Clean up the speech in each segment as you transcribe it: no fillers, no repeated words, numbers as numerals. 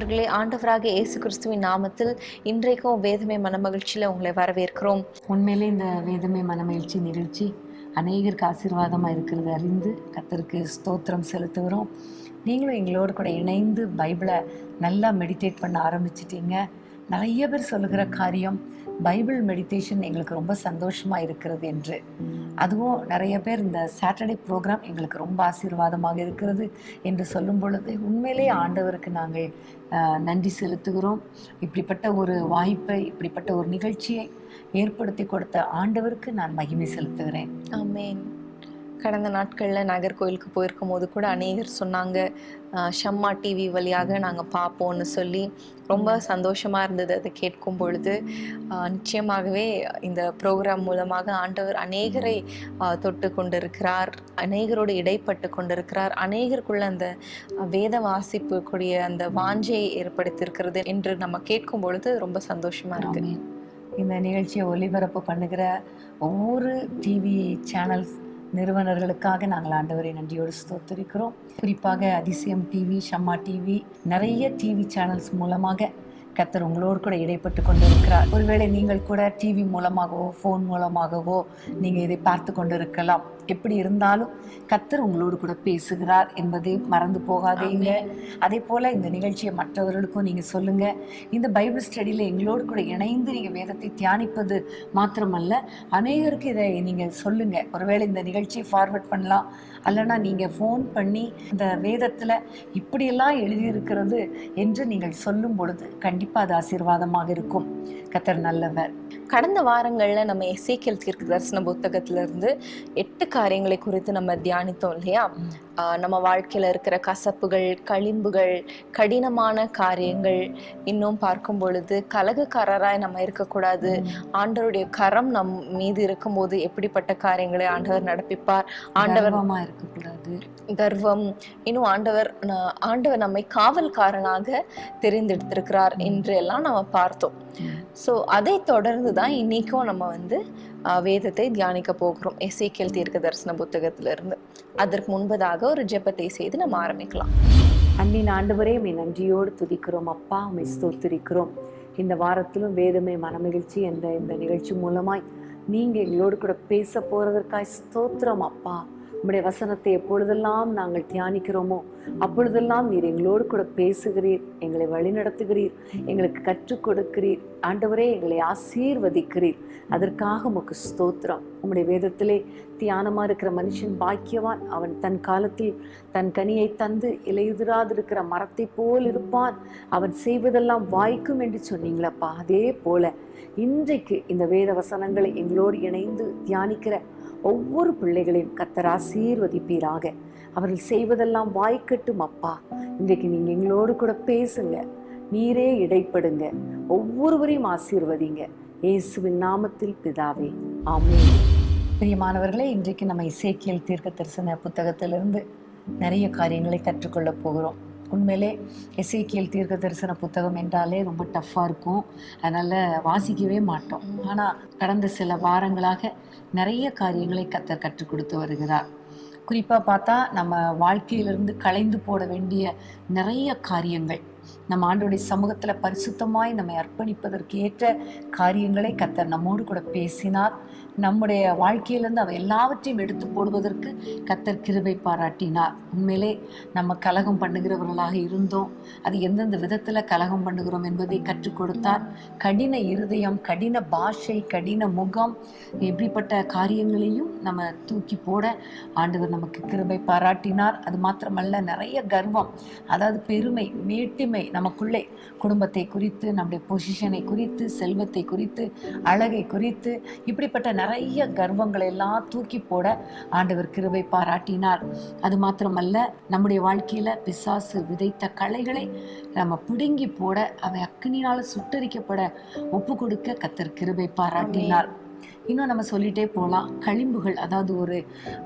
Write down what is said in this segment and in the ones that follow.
பிரியமானவர்களே, ஆண்டவராகிய இயேசு கிறிஸ்துவின் நாமத்தில் இன்றைக்கும் வேதமே மனமகிழ்ச்சியில் உங்களை வரவேற்கிறோம். உண்மையிலே இந்த வேதமே மனமகிழ்ச்சி நிகழ்ச்சி அநேகருக்கு ஆசீர்வாதமாக இருக்கிறது அறிந்து கர்த்தருக்கு ஸ்தோத்திரம் செலுத்துகிறோம். நீங்களும் எங்களோடு கூட இணைந்து பைபிளை நல்லா மெடிடேட் பண்ண ஆரம்பிச்சிட்டீங்க. நிறைய பேர் சொல்லுகிற காரியம் பைபிள் மெடிடேஷன் எங்களுக்கு ரொம்ப சந்தோஷமாக இருக்கிறது என்று. அதுவும் நிறைய பேர் இந்த சாட்டர்டே ப்ரோக்ராம் எங்களுக்கு ரொம்ப ஆசீர்வாதமாக இருக்கிறது என்று சொல்லும் பொழுது உண்மையிலே ஆண்டவருக்கு நாங்கள் நன்றி செலுத்துகிறோம். இப்படிப்பட்ட ஒரு வாய்ப்பை, இப்படிப்பட்ட ஒரு நிகழ்ச்சியை ஏற்படுத்தி கொடுத்த ஆண்டவருக்கு நான் மகிமை செலுத்துகிறேன். ஆமென். கடந்த நாட்களில் நாகர்கோயிலுக்கு போயிருக்கும் போது கூட அநேகர் சொன்னாங்க, ஷம்மா டிவி வழியாக நாங்கள் பார்ப்போம்னு சொல்லி. ரொம்ப சந்தோஷமாக இருந்தது அதை கேட்கும் பொழுது. நிச்சயமாகவே இந்த ப்ரோக்ராம் மூலமாக ஆண்டவர் அநேகரை தொட்டு கொண்டிருக்கிறார், அநேகரோடு இடைப்பட்டு கொண்டிருக்கிறார், அநேகருக்குள்ள அந்த வேத வாசிப்பு கூடிய அந்த வாஞ்சையை ஏற்படுத்தியிருக்கிறது என்று நம்ம கேட்கும் பொழுது ரொம்ப சந்தோஷமாக இருக்கு. இந்த நிகழ்ச்சியை ஒளிபரப்பு பண்ணுகிற ஒவ்வொரு டிவி சேனல்ஸ் நிறுவனர்களுக்காக நாங்கள் ஆண்டவரை நன்றியோடு ஸ்தோத்திரிக்கிறோம். குறிப்பாக அதிசயம் டிவி, ஷம்மா டிவி, நிறைய டிவி சேனல்ஸ் மூலமாக கர்த்தர் உங்களோடு கூட இடைப்பட்டு கொண்டிருக்கிறார். ஒருவேளை நீங்கள் கூட டிவி மூலமாகவோ ஃபோன் மூலமாகவோ நீங்கள் இதை பார்த்து கொண்டிருக்கலாம். எப்படி இருந்தாலும் கர்த்தர் உங்களோடு கூட பேசுகிறார் என்பதை மறந்து போகாதீங்க. அதே போல் இந்த நிகழ்ச்சியை மற்றவர்களுக்கும் நீங்கள் சொல்லுங்கள். இந்த பைபிள் ஸ்டடியில் எங்களோடு கூட இணைந்து நீங்கள் வேதத்தை தியானிப்பது மாத்திரமல்ல, அநேகருக்கு இதை நீங்கள் சொல்லுங்கள். ஒருவேளை இந்த நிகழ்ச்சியை ஃபார்வர்ட் பண்ணலாம், அல்லனா நீங்கள் ஃபோன் பண்ணி இந்த வேதத்தில் இப்படியெல்லாம் எழுதியிருக்கிறது என்று நீங்கள் சொல்லும் பொழுது கண்டிப்பாக அது ஆசீர்வாதமாக இருக்கும். கர்த்தர் நல்லவர். கடந்த வாரங்களில் நம்ம எசேக்கியேல் தீர்க்கதரிசன புத்தகத்திலிருந்து 8 காரியங்களை குறித்து நம்ம தியானித்தோம் இல்லையா? நம்ம வாழ்க்கையில் இருக்கிற கசப்புகள், களிம்புகள், கடினமான காரியங்கள், இன்னும் பார்க்கும் பொழுது கலகக்காரராய் நம்ம இருக்கக்கூடாது. ஆண்டவருடைய கரம் நம் மீது இருக்கும்போது எப்படிப்பட்ட காரியங்களை ஆண்டவர் நடப்பிப்பார், ஆண்டவர் இருக்கக்கூடாது, கர்வம், இன்னும் ஆண்டவர் நம்மை காவல்காரனாக தெரிந்தெடுத்திருக்கிறார் என்று எல்லாம் நம்ம பார்த்தோம். ஸோ அதை தொடர்ந்து தான் இன்னைக்கும் நம்ம வேதத்தை தியானிக்க போகிறோம் எசேக்கியேல் தீர்க்க தரிசன புத்தகத்திலிருந்து. அதற்கு முன்பதாக ஒரு ஜெபத்தை செய்து நம்ம ஆரம்பிக்கலாம். அன்பின் ஆண்டவரே, உம்மை நன்றியோடு துதிக்கிறோம் அப்பா, உம்மை ஸ்தோத்திரிக்கிறோம். இந்த வாரத்திலும் வேதமே மனமகிழ்ச்சி என்ற இந்த நிகழ்ச்சி மூலமாய் நீங்கள் எங்களோடு கூட பேச போறதற்காய் ஸ்தோத்திரம் அப்பா. உம்முடைய வசனத்தை எப்பொழுதெல்லாம் நாங்கள் தியானிக்கிறோமோ அப்பொழுதெல்லாம் நீர் எங்களோடு கூட பேசுகிறீர், எங்களை வழிநடத்துகிறீர், எங்களுக்கு கற்றுக் கொடுக்கிறீர். ஆண்டவரே, எங்களை ஆசீர்வதிக்கிறீர். அதற்காக உமக்கு ஸ்தோத்திரம். உம்முடைய வேதத்திலே தியானமா இருக்கிற மனுஷன் பாக்கியவான், அவன் தன் காலத்தில் தன் கனியை தந்து இலையுதிராதிருக்கிற மரத்தை போல் இருப்பான், அவன் செய்வதெல்லாம் வாய்க்கும் என்று சொன்னீங்களப்பா. அதே போல இன்றைக்கு இந்த வேத வசனங்களை எங்களோடு இணைந்து தியானிக்கிற ஒவ்வொரு பிள்ளைகளையும் கர்த்தர் ஆசீர்வதிப்பீராக. அவர்கள் செய்வதெல்லாம் வாய்க்கட்டும் அப்பா. இன்றைக்கு நீங்க எங்களோடு கூட பேசுங்க, நீரே இடைப்படுங்க, ஒவ்வொருவரையும் ஆசீர்வதிங்க. இயேசுவின் நாமத்தில் பிதாவே, ஆமென். பிரியமானவர்களே, இன்றைக்கு நம்ம எசேக்கியேல் தீர்க்க தரிசன புத்தகத்திலிருந்து நிறைய காரியங்களை கற்றுக்கொள்ள போகிறோம். உண்மையிலே எசேக்கியேல் தீர்க்க தரிசன புத்தகம் என்றாலே ரொம்ப டஃப்பாக இருக்கும், அதனால் வாசிக்கவே மாட்டோம். ஆனால் கடந்த சில வாரங்களாக நிறைய காரியங்களை கர்த்தர் கற்றுக் கொடுத்து வருகிறார். குறிப்பாக பார்த்தா நம்ம வாழ்க்கையிலிருந்து களைந்து போட வேண்டிய நிறைய காரியங்கள், நம்ம ஆண்டவருடைய சமூகத்தில் பரிசுத்தமாய் நம்மை அர்ப்பணிப்பதற்கு ஏற்ற காரியங்களை கர்த்தர் நம்மோடு கூட பேசினார். நம்முடைய வாழ்க்கையிலிருந்து அவை எல்லாவற்றையும் எடுத்து போடுவதற்கு கர்த்தர் கிருபை பாராட்டினார். உண்மையிலே நம்ம கலகம் பண்ணுகிறவர்களாக இருந்தோம், அது எந்தெந்த விதத்தில் கலகம் பண்ணுகிறோம் என்பதை கற்றுக் கொடுத்தார். கடின இருதயம், கடின பாஷை, கடின முகம், எப்படிப்பட்ட காரியங்களையும் நம்ம தூக்கி போட ஆண்டவர் நமக்கு கிருபை பாராட்டினார். அது மாத்திரமல்ல, நிறைய கர்வம், அதாவது பெருமை, மேட்டிமை நமக்குள்ளே குடும்பத்தை குறித்து, நம்முடைய பொசிஷனை குறித்து, செல்வத்தை குறித்து, அழகை குறித்து, இப்படிப்பட்ட நிறைய கர்வங்களை எல்லாம் தூக்கி போட ஆண்டவர் கிருபை பாராட்டினார். அது மாத்திரமல்ல, நம்முடைய வாழ்க்கையில பிசாசு விதைத்த களைகளை நம்ம பிடுங்கி போட, அவை அக்கினியால் சுட்டரிக்கப்பட ஒப்பு கொடுக்க கர்த்தர் கிருபை பாராட்டினார். இன்னும் நம்ம சொல்லிட்டே போகலாம். களிம்புகள், அதாவது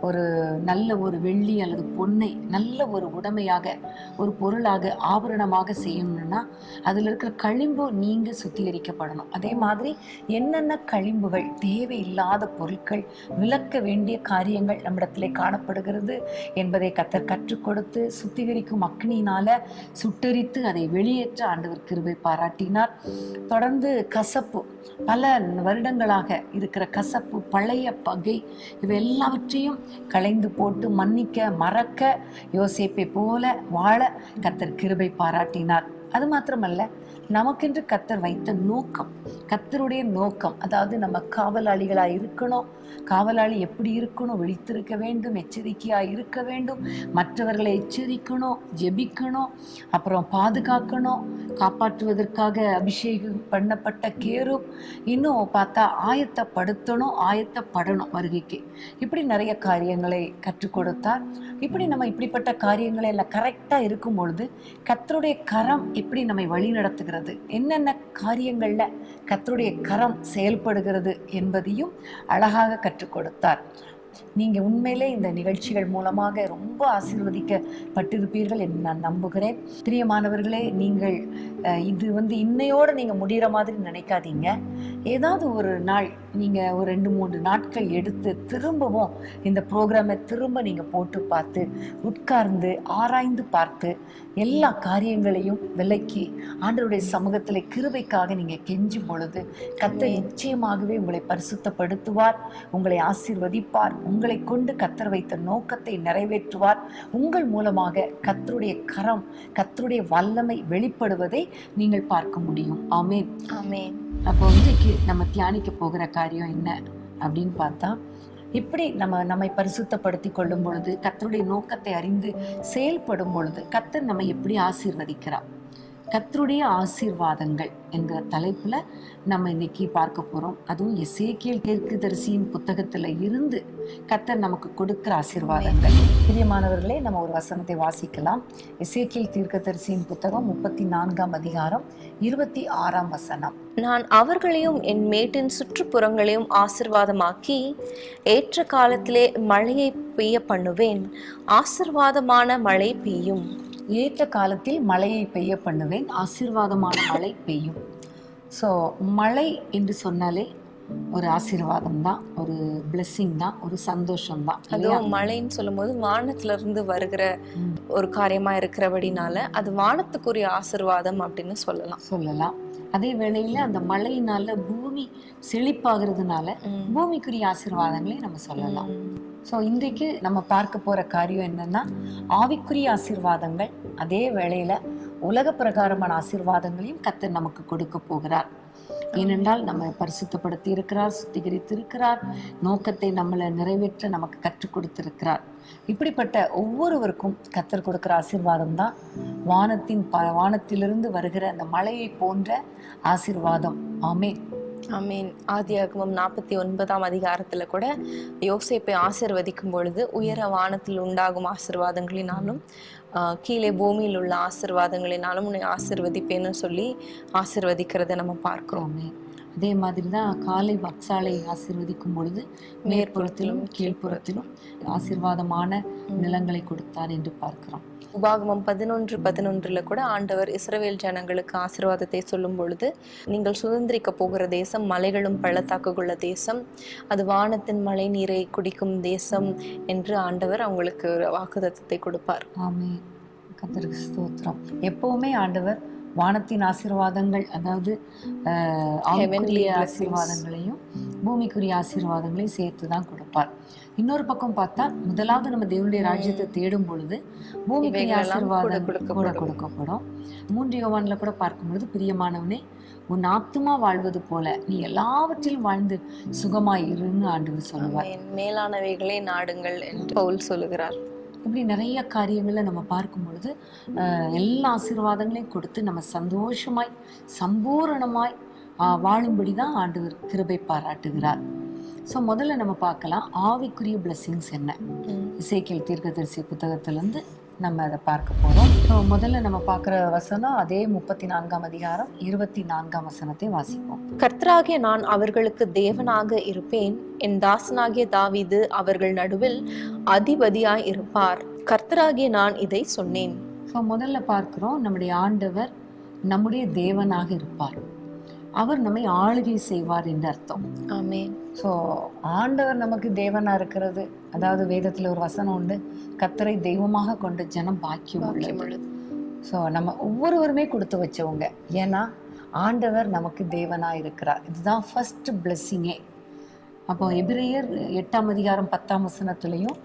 ஒரு நல்ல ஒரு வெள்ளி அல்லது பொன்னை நல்ல ஒரு உடைமையாக, ஒரு பொருளாக, ஆபரணமாக செய்யணும்னா அதில் இருக்கிற களிம்பு நீங்க சுத்திகரிக்கப்படணும். அதே மாதிரி என்னென்ன களிம்புகள், தேவையில்லாத பொருட்கள், விலக்க வேண்டிய காரியங்கள் நம்மிடத்திலே காணப்படுகிறது என்பதை கர்த்தர் கற்றுக் கொடுத்து சுத்திகரிக்கும் அக்னியினால சுட்டெரித்து அதை வெளியேற்ற ஆண்டவர் கிருபை பாராட்டினார். தொடர்ந்து கசப்பு, பல வருடங்களாக இருக்கிற கசப்பு, பழைய பகை, இவை எல்லாவற்றையும் களைந்து போட்டு மன்னிக்க, மறக்க, யோசேப்பை போல வாழ கர்த்தர் கிருபை பாராட்டினார். அது மாத்திரமல்ல, நமக்கென்று கர்த்தர் வைத்த நோக்கம், கர்த்தருடைய நோக்கம், அதாவது நம்ம காவலாளிகளாக இருக்கணும். காவலாளி எப்படி இருக்கணும்? விழித்திருக்க வேண்டும், எச்சரிக்கையாக இருக்க வேண்டும், மற்றவர்களை எச்சரிக்கணும், ஜெபிக்கணும், அப்புறம் பாதுகாக்கணும், காப்பாற்றுவதற்காக அபிஷேகம் பண்ணப்பட்ட கேரும், இன்னும் பார்த்தா ஆயத்தப்படுத்தணும், ஆயத்தப்படணும் வருகைக்கு. இப்படி நிறைய காரியங்களை கற்றுக் கொடுத்தார். இப்படி நம்ம இப்படிப்பட்ட காரியங்களை எல்லாம் கரெக்டாக இருக்கும் பொழுது கர்த்தருடைய கரம் எப்படி நம்மை வழி நடத்துகிறது, என்னென்ன காரியங்கள்ல கர்த்தருடைய கரம் செயல்படுகிறது என்பதையும் அழகாக கற்றுக் கொடுத்தார். நீங்க உண்மையிலே இந்த நிகழ்ச்சிகள் மூலமாக ரொம்ப ஆசீர்வதிக்கப்பட்டிருப்பீர்கள் என்று நான் நம்புகிறேன். பிரியமானவர்களே, நீங்கள் இது இன்னையோடு நீங்க முடிகிற மாதிரி நினைக்காதீங்க. ஏதாவது ஒரு நாள் நீங்க ஒரு 2-3 நாட்கள் எடுத்து திரும்பவும் இந்த ப்ரோக்ராமை திரும்ப நீங்க போட்டு பார்த்து, உட்கார்ந்து ஆராய்ந்து பார்த்து, எல்லா காரியங்களையும் விலக்கி ஆண்டவருடைய சமூகத்தில் கிருபைக்காக நீங்க கெஞ்சும் பொழுது கர்த்தர் நிச்சயமாகவே உங்களை பரிசுத்தப்படுத்துவார், உங்களை ஆசீர்வதிப்பார், உங்களை கொண்டு கர்த்தர் வைத்த நோக்கத்தை நிறைவேற்றுவார். உங்கள் மூலமாக கர்த்தருடைய கரம், கர்த்தருடைய வல்லமை வெளிப்படுவதை நீங்கள் பார்க்க முடியும். ஆமென், ஆமென். அப்போ இன்றைக்கு நம்ம தியானிக்க போகிற காரியம் என்ன அப்படின்னு பார்த்தா, இப்படி நம்மை பரிசுத்தப்படுத்தி கொள்ளும் பொழுது, கர்த்தருடைய நோக்கத்தை அறிந்து செயல்படும் பொழுது கர்த்தர் நம்மை எப்படி ஆசீர்வதிக்கிறார், கர்த்தருடைய ஆசீர்வாதங்கள் என்கிற தலைப்புல நம்ம இன்னைக்கு பார்க்க போறோம். அதுவும் எசேக்கியேல் தீர்க்கதரிசியின் புத்தகத்துல இருந்து கர்த்தர் நமக்கு கொடுக்கிற ஆசீர்வாதங்கள். பிரியமானவர்களே, நம்ம ஒரு வசனத்தை வாசிக்கலாம். எசேக்கியேல் தீர்க்கதரிசியின் புத்தகம் 34ஆம் அதிகாரம் 26ஆம் வசனம். நான் அவர்களையும் என் மேட்டின் சுற்றுப்புறங்களையும் ஆசீர்வாதமாக்கி ஏற்ற காலத்திலே மழையை பெய்ய பண்ணுவேன், ஆசீர்வாதமான மழை பெய்யும். ஏற்ற காலத்தில் மழையை பெய்ய பண்ணுவேன், ஆசீர்வாதமான மழை பெய்யும். ஸோ மழை என்று சொன்னாலே ஒரு ஆசீர்வாதம் தான், ஒரு பிளெஸிங் தான், ஒரு சந்தோஷம் தான். அதுவும் மழைன்னு சொல்லும் போது வானத்துல இருந்து வருகிற ஒரு காரியமா இருக்கிறபடினால அது வானத்துக்குரிய ஆசீர்வாதம் அப்படின்னு சொல்லலாம். அதே வேளையில அந்த மழையினால பூமி செழிப்பாகிறதுனால பூமிக்குரிய ஆசீர்வாதங்களை நம்ம சொல்லலாம். ஸோ இன்றைக்கு நம்ம பார்க்க போற காரியம் என்னன்னா, ஆவிக்குரிய ஆசீர்வாதங்கள், அதே வேளையில உலக பிரகாரமான ஆசீர்வாதங்களையும் கர்த்தர் நமக்கு கொடுக்க போகிறார். ஏனென்றால் நம்ம பரிசுத்தப்படுத்தி இருக்கிறார், சுத்திகரித்து இருக்கிறார், நோக்கத்தை நம்மளை நிறைவேற்ற நமக்கு கற்றுக் கொடுத்திருக்கிறார். இப்படிப்பட்ட ஒவ்வொருவருக்கும் கர்த்தர் கொடுக்கிற ஆசீர்வாதம் தான் வானத்திலிருந்து வருகிற அந்த மழையை போன்ற ஆசீர்வாதம். ஆமென், ஆமீன். ஆதியாகமம் 49ஆம் அதிகாரத்துல கூட யோசேப்பை ஆசீர்வதிக்கும் பொழுது உயர வானத்தில் உண்டாகும் ஆசீர்வாதங்களினாலும் கீழே பூமியில் உள்ள ஆசீர்வாதங்களினாலும் உன்னை ஆசீர்வதிப்பேன்னு சொல்லி ஆசீர்வதிக்கிறத நம்ம பார்க்கிறோம். அதே மாதிரி தான் காலை மக்சாலை ஆசீர்வதிக்கும் பொழுது மேற்புறத்திலும் கீழ்ப்புறத்திலும் ஆசீர்வாதமான நிலங்களை கொடுத்தார் என்று பார்க்கிறோம். உபாகமம் 11:11 கூட ஆண்டவர் இஸ்ரவேல் ஜனங்களுக்கு ஆசீர்வாதத்தை சொல்லும் பொழுது, நீங்கள் சுதந்திரிக்க போகிற தேசம் மலைகளும் பள்ளத்தாக்குள்ள தேசம், அது வானத்தின் மழை நீரை குடிக்கும் தேசம் என்று ஆண்டவர் அவங்களுக்கு ஒரு வாக்குத்தத்தத்தை கொடுப்பார். ஆமென், கர்த்தருக்கு ஸ்தோத்திரம். எப்பவுமே ஆண்டவர் வானத்தின் ஆசீர்வாதங்கள், அதாவது ஆவிக்குரிய ஆசீர்வாதங்களையும் பூமிக்குரிய ஆசீர்வாதங்களையும் சேர்த்து தான் கொடுப்பார். இன்னொரு பக்கம் பார்த்தா, முதலாவது நம்ம தேவனுடைய ராஜ்யத்தை தேடும் பொழுது பூமிக்குரிய ஆசீர்வாதம் கூட கொடுக்கப்படும். 3 யோவான்ல கூட பார்க்கும்பொழுது, பிரியமானவனே, உன் ஆத்துமா வாழ்வது போல நீ எல்லாவற்றிலும் வாழ்ந்து சுகமாயிருன்னு ஆண்டவர் சொல்லுவார். மேலானவைகளே நாடுங்கள் என்று பவுல் சொல்லுகிறார். இப்படி நிறைய காரியங்களை நம்ம பார்க்கும் பொழுது எல்லா ஆசீர்வாதங்களையும் கொடுத்து நம்ம சந்தோஷமாய் சம்பூரணமாய் வாழும்படி தான் ஆண்டவர் கிருபை பாராட்டுகிறார். ஸோ முதல்ல நம்ம பார்க்கலாம், ஆவிக்குரிய பிளெஸிங்ஸ் என்ன. எசேக்கியேல் தீர்க்கதரிசி புத்தகத்திலிருந்து நம்ம அதை பார்க்க போகிறோம். ஸோ முதல்ல நம்ம பார்க்குற வசனம் அதே 34ஆம் அதிகாரம் 24ஆம் வசனத்தை வாசிப்போம். கர்த்தராகிய நான் அவர்களுக்கு தேவனாக இருப்பேன், என் தாசனாகிய தாவீது அவர்கள் நடுவில் அதிபதியாய் இருப்பார். கர்த்தராகிய நான் இதை சொன்னேன். ஸோ முதல்ல பார்க்குறோம், நம்முடைய ஆண்டவர் நம்முடைய தேவனாக இருப்பார், அவர் நம்மை ஆளுகை செய்வார் என்று அர்த்தம். ஆமென். ஸோ ஆண்டவர் நமக்கு தேவனா இருக்கிறது, அதாவது வேதத்தில் ஒரு வசனம் உண்டு, கர்த்தரை தெய்வமாக கொண்ட ஜனம் பாக்கியம் உள்ளது. ஸோ நம்ம ஒவ்வொருவருமே கொடுத்து வச்சவங்க, ஏன்னா ஆண்டவர் நமக்கு தேவனா இருக்கிறார். இதுதான் ஃபர்ஸ்ட் பிளெஸ்ஸிங்கே. அப்போ எபிரேயர் 8ஆம் அதிகாரம் 10ஆம் வசனத்திலையும்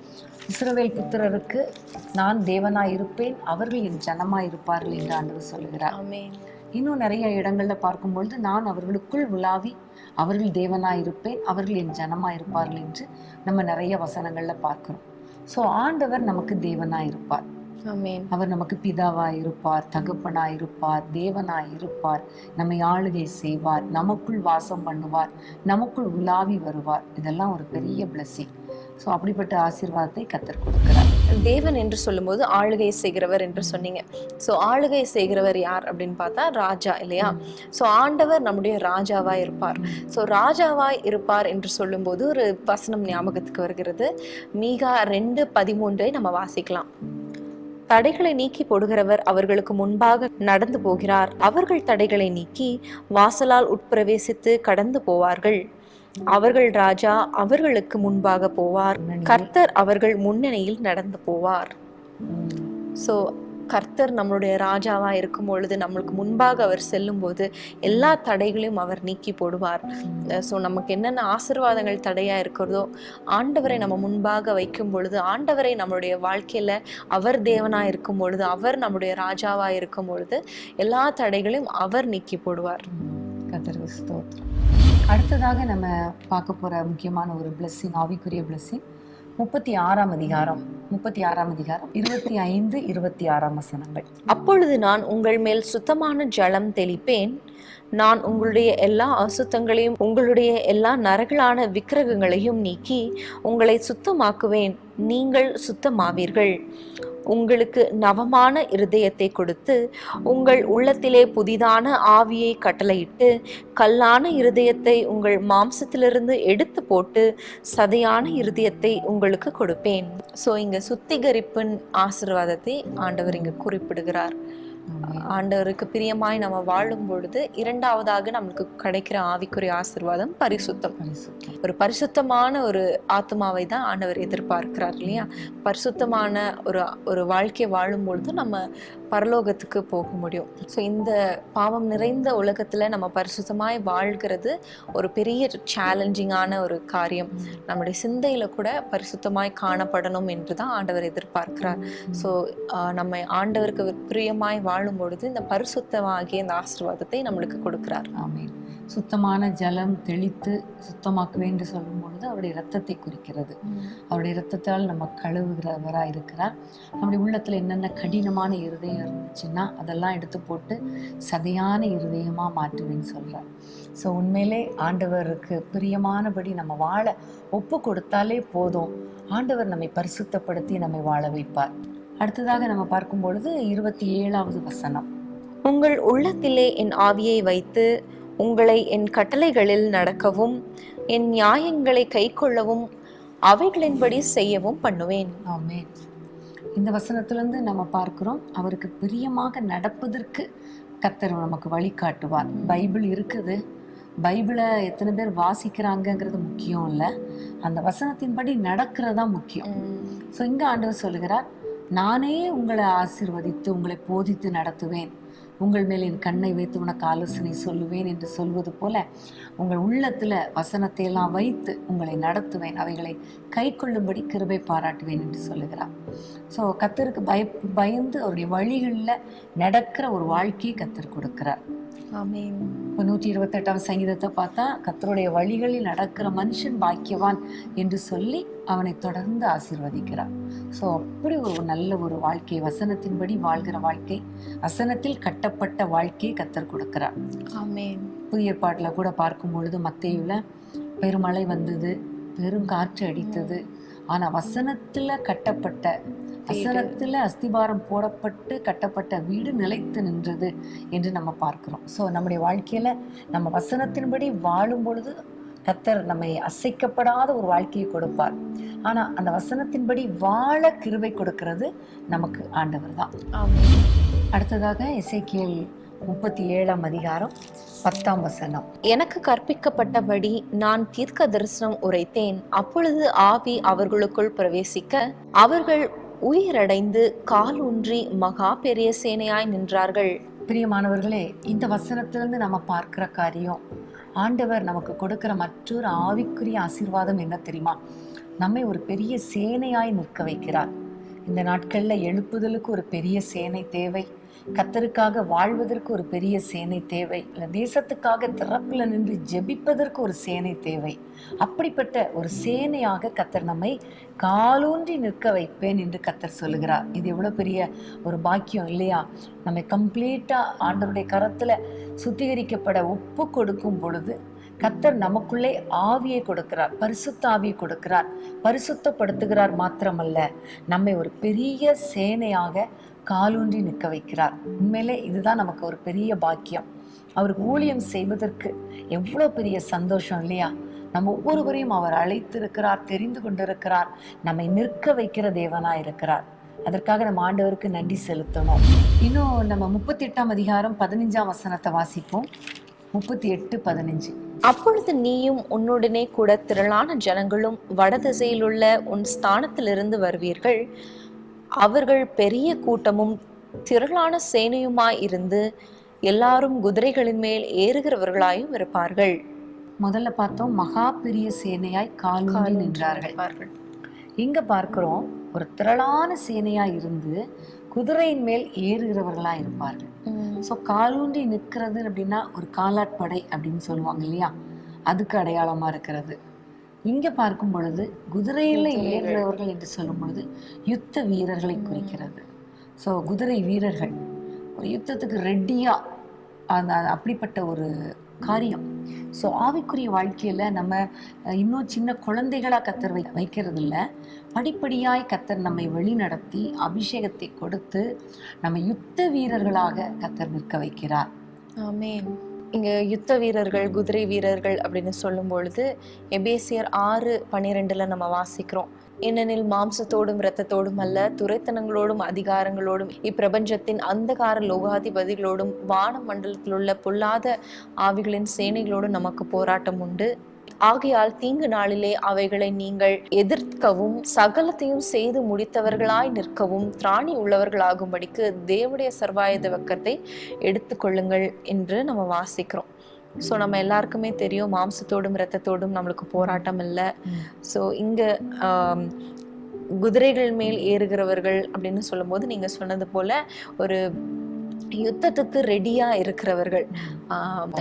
இஸ்ரவேல் புத்திரருக்கு நான் தேவனாய் இருப்பேன், அவர்கள் என் ஜனமாய் இருப்பார்கள் என்று ஆண்டவர் சொல்லுகிறார். ஆமென். இன்னும் நிறைய இடங்கள்ல பார்க்கும்பொழுது நான் அவர்களுக்குள் உலாவி அவர்கள் தேவனாய் இருப்பேன், அவர்கள் என் ஜனமாய் இருப்பார்கள் என்று நம்ம நிறைய வசனங்கள்ல பார்க்கிறோம். ஸோ ஆண்டவர் நமக்கு தேவனாய் இருப்பார், ஆமென். அவர் நமக்கு பிதாவாய் இருப்பார், தகப்பனாய் இருப்பார், தேவனாய் இருப்பார், நம்மை ஆளுகை செய்வார், நமக்குள் வாசம் பண்ணுவார், நமக்குள் உலாவி வருவார். இதெல்லாம் ஒரு பெரிய பிளெஸிங். ஸோ அப்படிப்பட்ட ஆசீர்வாதத்தை கர்த்தர் கொடுக்கிறார். தேவன் என்று சொல்லும்போது ஆளுகை செய்கிறவர் என்று சொன்னீங்க. ஸோ ஆளுகை செய்கிறவர் யார் அப்படின்னு பார்த்தா ராஜா இல்லையா? ஸோ ஆண்டவர் நம்முடைய ராஜாவாய் இருப்பார். ஸோ ராஜாவாய் இருப்பார் என்று சொல்லும்போது ஒரு வசனம் ஞாபகத்துக்கு வருகிறது. மீகா 2:13 நம்ம வாசிக்கலாம். தடைகளை நீக்கி போடுகிறவர் அவர்களுக்கு முன்பாக நடந்து போகிறார், அவர்கள் தடைகளை நீக்கி வாசலால் உட்பிரவேசித்து கடந்து போவார்கள். அவர்கள் ராஜா அவர்களுக்கு முன்பாக போவார், கர்த்தர் அவர்கள் முன்னணியில் நடந்து போவார். ஸோ கர்த்தர் நம்மளுடைய ராஜாவா இருக்கும் பொழுது, நம்மளுக்கு முன்பாக அவர் செல்லும் போது எல்லா தடைகளையும் அவர் நீக்கி போடுவார். ஸோ நமக்கு என்னென்ன ஆசீர்வாதங்கள் தடையா இருக்கிறதோ, ஆண்டவரை நம்ம முன்பாக வைக்கும் பொழுது, ஆண்டவரை நம்மளுடைய வாழ்க்கையில அவர் தேவனா இருக்கும் பொழுது, அவர் நம்முடைய ராஜாவா இருக்கும் பொழுது எல்லா தடைகளையும் அவர் நீக்கி போடுவார். கர்த்தருக்கு ஸ்தோத்திரம். அடுத்ததாக நம்ம பார்க்க போற முக்கியமான ஒரு பிளெஸ்ஸிங், ஆவிக்குரிய பிளெஸ்ஸிங் 36ஆம் அதிகாரம் 25, 26ஆம் வசனங்கள். அப்பொழுது நான் உங்கள் மேல் சுத்தமான ஜலம் தெளிப்பேன், நான் உங்களுடைய எல்லா அசுத்தங்களையும் உங்களுடைய எல்லா நரகலான விக்கிரகங்களையும் நீக்கி உங்களை சுத்தமாக்குவேன், நீங்கள் சுத்தமாவீர்கள். உங்களுக்கு நவமான இருதயத்தை கொடுத்து உங்கள் உள்ளத்திலே புதிதான ஆவியை கட்டளையிட்டு கல்லான இருதயத்தை உங்கள் மாம்சத்திலிருந்து எடுத்து போட்டு சதையான இருதயத்தை உங்களுக்கு கொடுப்பேன். ஸோ இங்க சுத்திகரிப்பின் ஆசீர்வாதத்தை ஆண்டவர் இங்க குறிப்பிடுகிறார். ஆண்டவருக்கு பிரியமாய் நம்ம வாழும் பொழுது இரண்டாவதாக நமக்கு கிடைக்கிற ஆவிக்குரிய ஆசீர்வாதம் பரிசுத்தம். ஒரு பரிசுத்தமான ஒரு ஆத்மாவை தான் ஆண்டவர் எதிர்பார்க்கிறார் இல்லையா? பரிசுத்தமான ஒரு வாழ்க்கை வாழும் பொழுது நம்ம பரலோகத்துக்கு போக முடியும். ஸோ இந்த பாவம் நிறைந்த உலகத்துல நம்ம பரிசுத்தமாய் வாழ்கிறது ஒரு பெரிய சேலஞ்சிங்கான ஒரு காரியம். நம்முடைய சிந்தையில கூட பரிசுத்தமாய் காணப்படணும் என்று தான் ஆண்டவர் எதிர்பார்க்கிறார். ஸோ நம்ம ஆண்டவருக்கு பிரியமாய் வாழும் பொழுது இந்த பரிசுத்தமாகிய இந்த ஆசீர்வாதத்தை நம்மளுக்கு கொடுக்கிறார். ஆமென். சுத்தமான ஜலம் தெளித்து சுத்தமாக்குவேன் என்று சொல்லும் பொழுது அவருடைய இரத்தத்தை குறிக்கிறது. அவருடைய இரத்தத்தால் நம்ம கழுவுகிறவராக இருக்கிறார். நம்முடைய உள்ளத்துல என்னென்ன கடினமான இருதயம் இருந்துச்சுன்னா அதெல்லாம் எடுத்து போட்டு சதையான இருதயமா மாற்றுவேன்னு சொல்றார். ஸோ உண்மையிலே ஆண்டவருக்கு பிரியமானபடி நம்ம வாழ ஒப்பு கொடுத்தாலே போதும், ஆண்டவர் நம்மை பரிசுத்தப்படுத்தி நம்மை வாழ வைப்பார். அடுத்ததாக நம்ம பார்க்கும் பொழுது 27ஆவது வசனம். உங்கள் உள்ளத்திலே என் ஆவியை வைத்து உங்களை என் கட்டளைகளில் நடக்கவும் என் நியாயங்களை கைக்கொள்ளவும் அவைகளின்படி செய்யவும் பண்ணுவேன். ஆமென். இந்த வசனத்திலிருந்து நம்ம பார்க்கிறோம், அவருக்கு பிரியமாக நடப்பதற்கு கர்த்தர் நமக்கு வழிகாட்டுவார். பைபிள் இருக்குது, பைபிளை எத்தனை பேர் வாசிக்கிறாங்கங்கிறது முக்கியம் இல்லை, அந்த வசனத்தின்படி நடக்கிறதா முக்கியம். ஸோ இங்க ஆண்டவர் சொல்லுகிறார், நானே உங்களை ஆசீர்வதித்து உங்களை போதித்து நடத்துவேன், உங்கள் மேல் என் கண்ணை வைத்து உனக்கு ஆலோசனை சொல்லுவேன் என்று சொல்வது போல உங்கள் உள்ளத்துல வசனத்தை எல்லாம் வைத்து உங்களை நடத்துவேன், அவைகளை கை கொள்ளும்படி கிருபை பாராட்டுவேன் என்று சொல்லுகிறார். ஸோ கர்த்தருக்கு பயந்து அவருடைய வழிகளில் நடக்கிற ஒரு வாழ்க்கையை கர்த்தர் கொடுக்கிறார். ஆமென். இப்போ 128ஆம் சங்கீதத்தை பார்த்தா கர்த்தருடைய வழிகளில் நடக்கிற மனுஷன் பாக்கியவான் என்று சொல்லி அவனை தொடர்ந்து ஆசீர்வதிக்கிறார். ஸோ அப்படி ஒரு நல்ல ஒரு வாழ்க்கை, வசனத்தின்படி வாழ்கிற வாழ்க்கை, வசனத்தில் கட்டப்பட்ட வாழ்க்கையை கர்த்தர் கொடுக்கிறார். ஆமென். புதிய ஏற்பாட்டில் கூட பார்க்கும் பொழுது மத்தேயுல பெருமழை வந்தது, பெரும் காற்று அடித்தது, ஆனால் வசனத்தில் கட்டப்பட்ட வசனத்துல அஸ்திபாரம் போடப்பட்டு கட்டப்பட்ட வீடு நிலைத்து நின்றது என்று நம்ம பார்க்கிறோம். ஸோ நம்முடைய வாழ்க்கையில நம்ம வசனத்தின்படி வாழும் பொழுது கர்த்தர் நம்மை அசைக்கப்படாத ஒரு வாழ்க்கையை கொடுப்பார். ஆனா அந்த வசனத்தின்படி வாழ கிருபை கொடுக்கிறது நமக்கு ஆண்டவர் தான். அடுத்ததாக எசேக்கியேல் 37ஆம் அதிகாரம் 10ஆம் வசனம். எனக்கு கற்பிக்கப்பட்டபடி நான் தீர்க்க தரிசனம் உரைத்தேன். அப்பொழுது ஆவி அவர்களுக்குள் பிரவேசிக்க அவர்கள் உயிரடைந்து கால் ஊன்றி மகா பெரிய சேனையாய் நின்றார்கள். பிரியமானவர்களே, இந்த வசனத்திலிருந்து நம்ம பார்க்கிற காரியம், ஆண்டவர் நமக்கு கொடுக்கிற மற்றொரு ஆவிக்குரிய ஆசீர்வாதம் என்ன தெரியுமா? நம்மை ஒரு பெரிய சேனையாய் நிற்க வைக்கிறார். இந்த நாட்கள்ல எழுப்புதலுக்கு ஒரு பெரிய சேனை தேவை, கர்த்தருக்காக வாழ்வதற்கு ஒரு பெரிய சேனை தேவை, இல்லை தேசத்துக்காக திறப்புல நின்று ஜெபிப்பதற்கு ஒரு சேனை தேவை. அப்படிப்பட்ட ஒரு சேனையாக கர்த்தர் நம்மை காலூன்றி நிற்க வைப்பேன் என்று கர்த்தர் சொல்லுகிறார். இது எவ்வளவு பெரிய ஒரு பாக்கியம் இல்லையா? நம்மை கம்ப்ளீட்டா ஆண்டவருடைய கரத்துல சுத்திகரிக்கப்பட ஒப்பு கொடுக்கும் பொழுது கர்த்தர் நமக்குள்ளே ஆவியை கொடுக்கிறார், பரிசுத்த ஆவியை கொடுக்கிறார், பரிசுத்தப்படுத்துகிறார். மாத்திரமல்ல, நம்மை ஒரு பெரிய சேனையாக காலூன்றி நிற்க வைக்கிறார். உண்மையிலே இதுதான் நமக்கு ஒரு பெரிய பாக்கியம். அவருக்கு ஊழியம் செய்வதற்கு எவ்வளவு பெரிய சந்தோஷம் இல்லையா? நம்ம ஒவ்வொருவரையும் அவர் அழைத்திருக்கிறார், தெரிந்து கொண்டிருக்கிறார், நம்மை நிற்க வைக்கிற தேவனா இருக்கிறார். அதற்காக நம்ம ஆண்டவருக்கு நன்றி செலுத்தணும். இன்னும் நம்ம 38ஆம் அதிகாரம் 15ஆம் வசனத்தை வாசிப்போம். 38:15. அப்பொழுது நீயும் உன்னுடனே கூட திரளான ஜனங்களும் வடதிசையிலுள்ள உன் ஸ்தானத்திலிருந்து வருவீர்கள். அவர்கள் பெரிய கூட்டமும் திரளான சேனையுமாய் இருந்து எல்லாரும் குதிரைகளின் மேல் ஏறுகிறவர்களாயும் இருப்பார்கள். முதல்ல பார்த்தோம், மகா பெரிய சேனையாய் காலூன்றி நின்றார்கள். இங்க பார்க்கிறோம், ஒரு திரளான சேனையாய் இருந்து குதிரையின் மேல் ஏறுகிறவர்களா இருப்பார்கள். ஸோ காலூன்றி நிற்கிறது அப்படின்னா ஒரு காலாட்படை அப்படின்னு சொல்லுவாங்க இல்லையா, அதுக்கு அடையாளமா இருக்கிறது. இங்க பார்க்கும் பொழுது குதிரையில ஏறுகிறவர்கள் என்று சொல்லும் பொழுது யுத்த வீரர்களை குறிக்கிறது. ஸோ குதிரை வீரர்கள் ஒரு யுத்தத்துக்கு ரெட்டியா அந்த அப்படிப்பட்ட ஒரு காரியம். ஸோ ஆவிக்குரிய வாழ்க்கையில நம்ம இன்னும் சின்ன குழந்தைகளா கர்த்தர் வைக்கிறது இல்லை, படிப்படியாய் கர்த்தர் நம்மை வழி நடத்தி அபிஷேகத்தை கொடுத்து நம்ம யுத்த வீரர்களாக கர்த்தர் நிற்க வைக்கிறார். ஆமென். இங்க யுத்த வீரர்கள், குதிரை வீரர்கள் அப்படின்னு சொல்லும் பொழுது எபேசியர் 6:12 நம்ம வாசிக்கிறோம். ஏனெனில் மாம்சத்தோடும் இரத்தத்தோடும் அல்ல, துரைத்தனங்களோடும் அதிகாரங்களோடும் இப்பிரபஞ்சத்தின் அந்தகார லோகாதிபதிகளோடும் வான மண்டலத்தில் உள்ள பொல்லாத ஆவிகளின் சேனைகளோடும் நமக்கு போராட்டம் உண்டு. ஆகையால் தீங்கு நாளிலே அவைகளை நீங்கள் எதிர்க்கவும் சகலத்தையும் செய்து முடித்தவர்களாய் நிற்கவும் திராணி உள்ளவர்களாகும்படிக்கு தேவனுடைய சர்வாயுத வக்கத்தை எடுத்துக்கொள்ளுங்கள் என்று நம்ம வாசிக்கிறோம். ஸோ நம்ம எல்லாருக்குமே தெரியும், மாம்சத்தோடும் இரத்தத்தோடும் நம்மளுக்கு போராட்டம் இல்லை. ஸோ இங்க குதிரைகள் மேல் ஏறுகிறவர்கள் அப்படின்னு சொல்லும் போது நீங்க சொன்னது போல ஒரு யுத்தத்துக்கு ரெடியா இருக்கிறவர்கள்.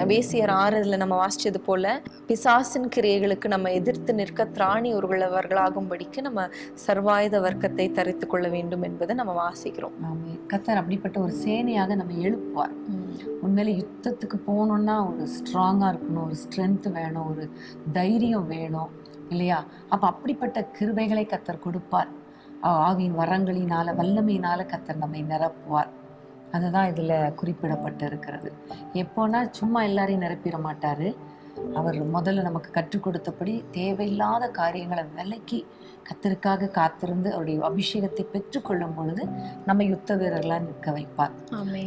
எபேசியர் 6 நம்ம வாசிச்சது போல பிசாசின் கிரியைகளுக்கு நம்ம எதிர்த்து நிற்க திராணி உள்ளவர்களாகும்படிக்கு நம்ம சர்வாயுத வர்க்கத்தை தரித்து கொள்ள வேண்டும் என்பதை நம்ம வாசிக்கிறோம். கர்த்தர் அப்படிப்பட்ட ஒரு சேனையாக நம்ம எழுப்புவார். உண்மையில யுத்தத்துக்கு போகணும்னா ஒரு ஸ்ட்ராங்கா இருக்கணும், ஒரு ஸ்ட்ரென்த் வேணும், ஒரு தைரியம் வேணும் இல்லையா? அப்ப அப்படிப்பட்ட கிருபைகளை கர்த்தர் கொடுப்பார். ஆவியின் வரங்களினால, வல்லமையினால கர்த்தர் நம்மை நிரப்புவார். அதுதான் இதுல குறிப்பிடப்பட்டு இருக்கிறது. எப்போனா சும்மா எல்லாரையும் நிரப்பிட மாட்டாரு. அவர் முதல்ல நமக்கு கற்றுக் கொடுத்தபடி தேவையில்லாத காரியங்களை விலக்கி கர்த்தருக்காக காத்திருந்து அவருடைய அபிஷேகத்தை பெற்றுக்கொள்ளும் பொழுது நம்ம யுத்த வீரர்களா நிற்க வைப்பார்.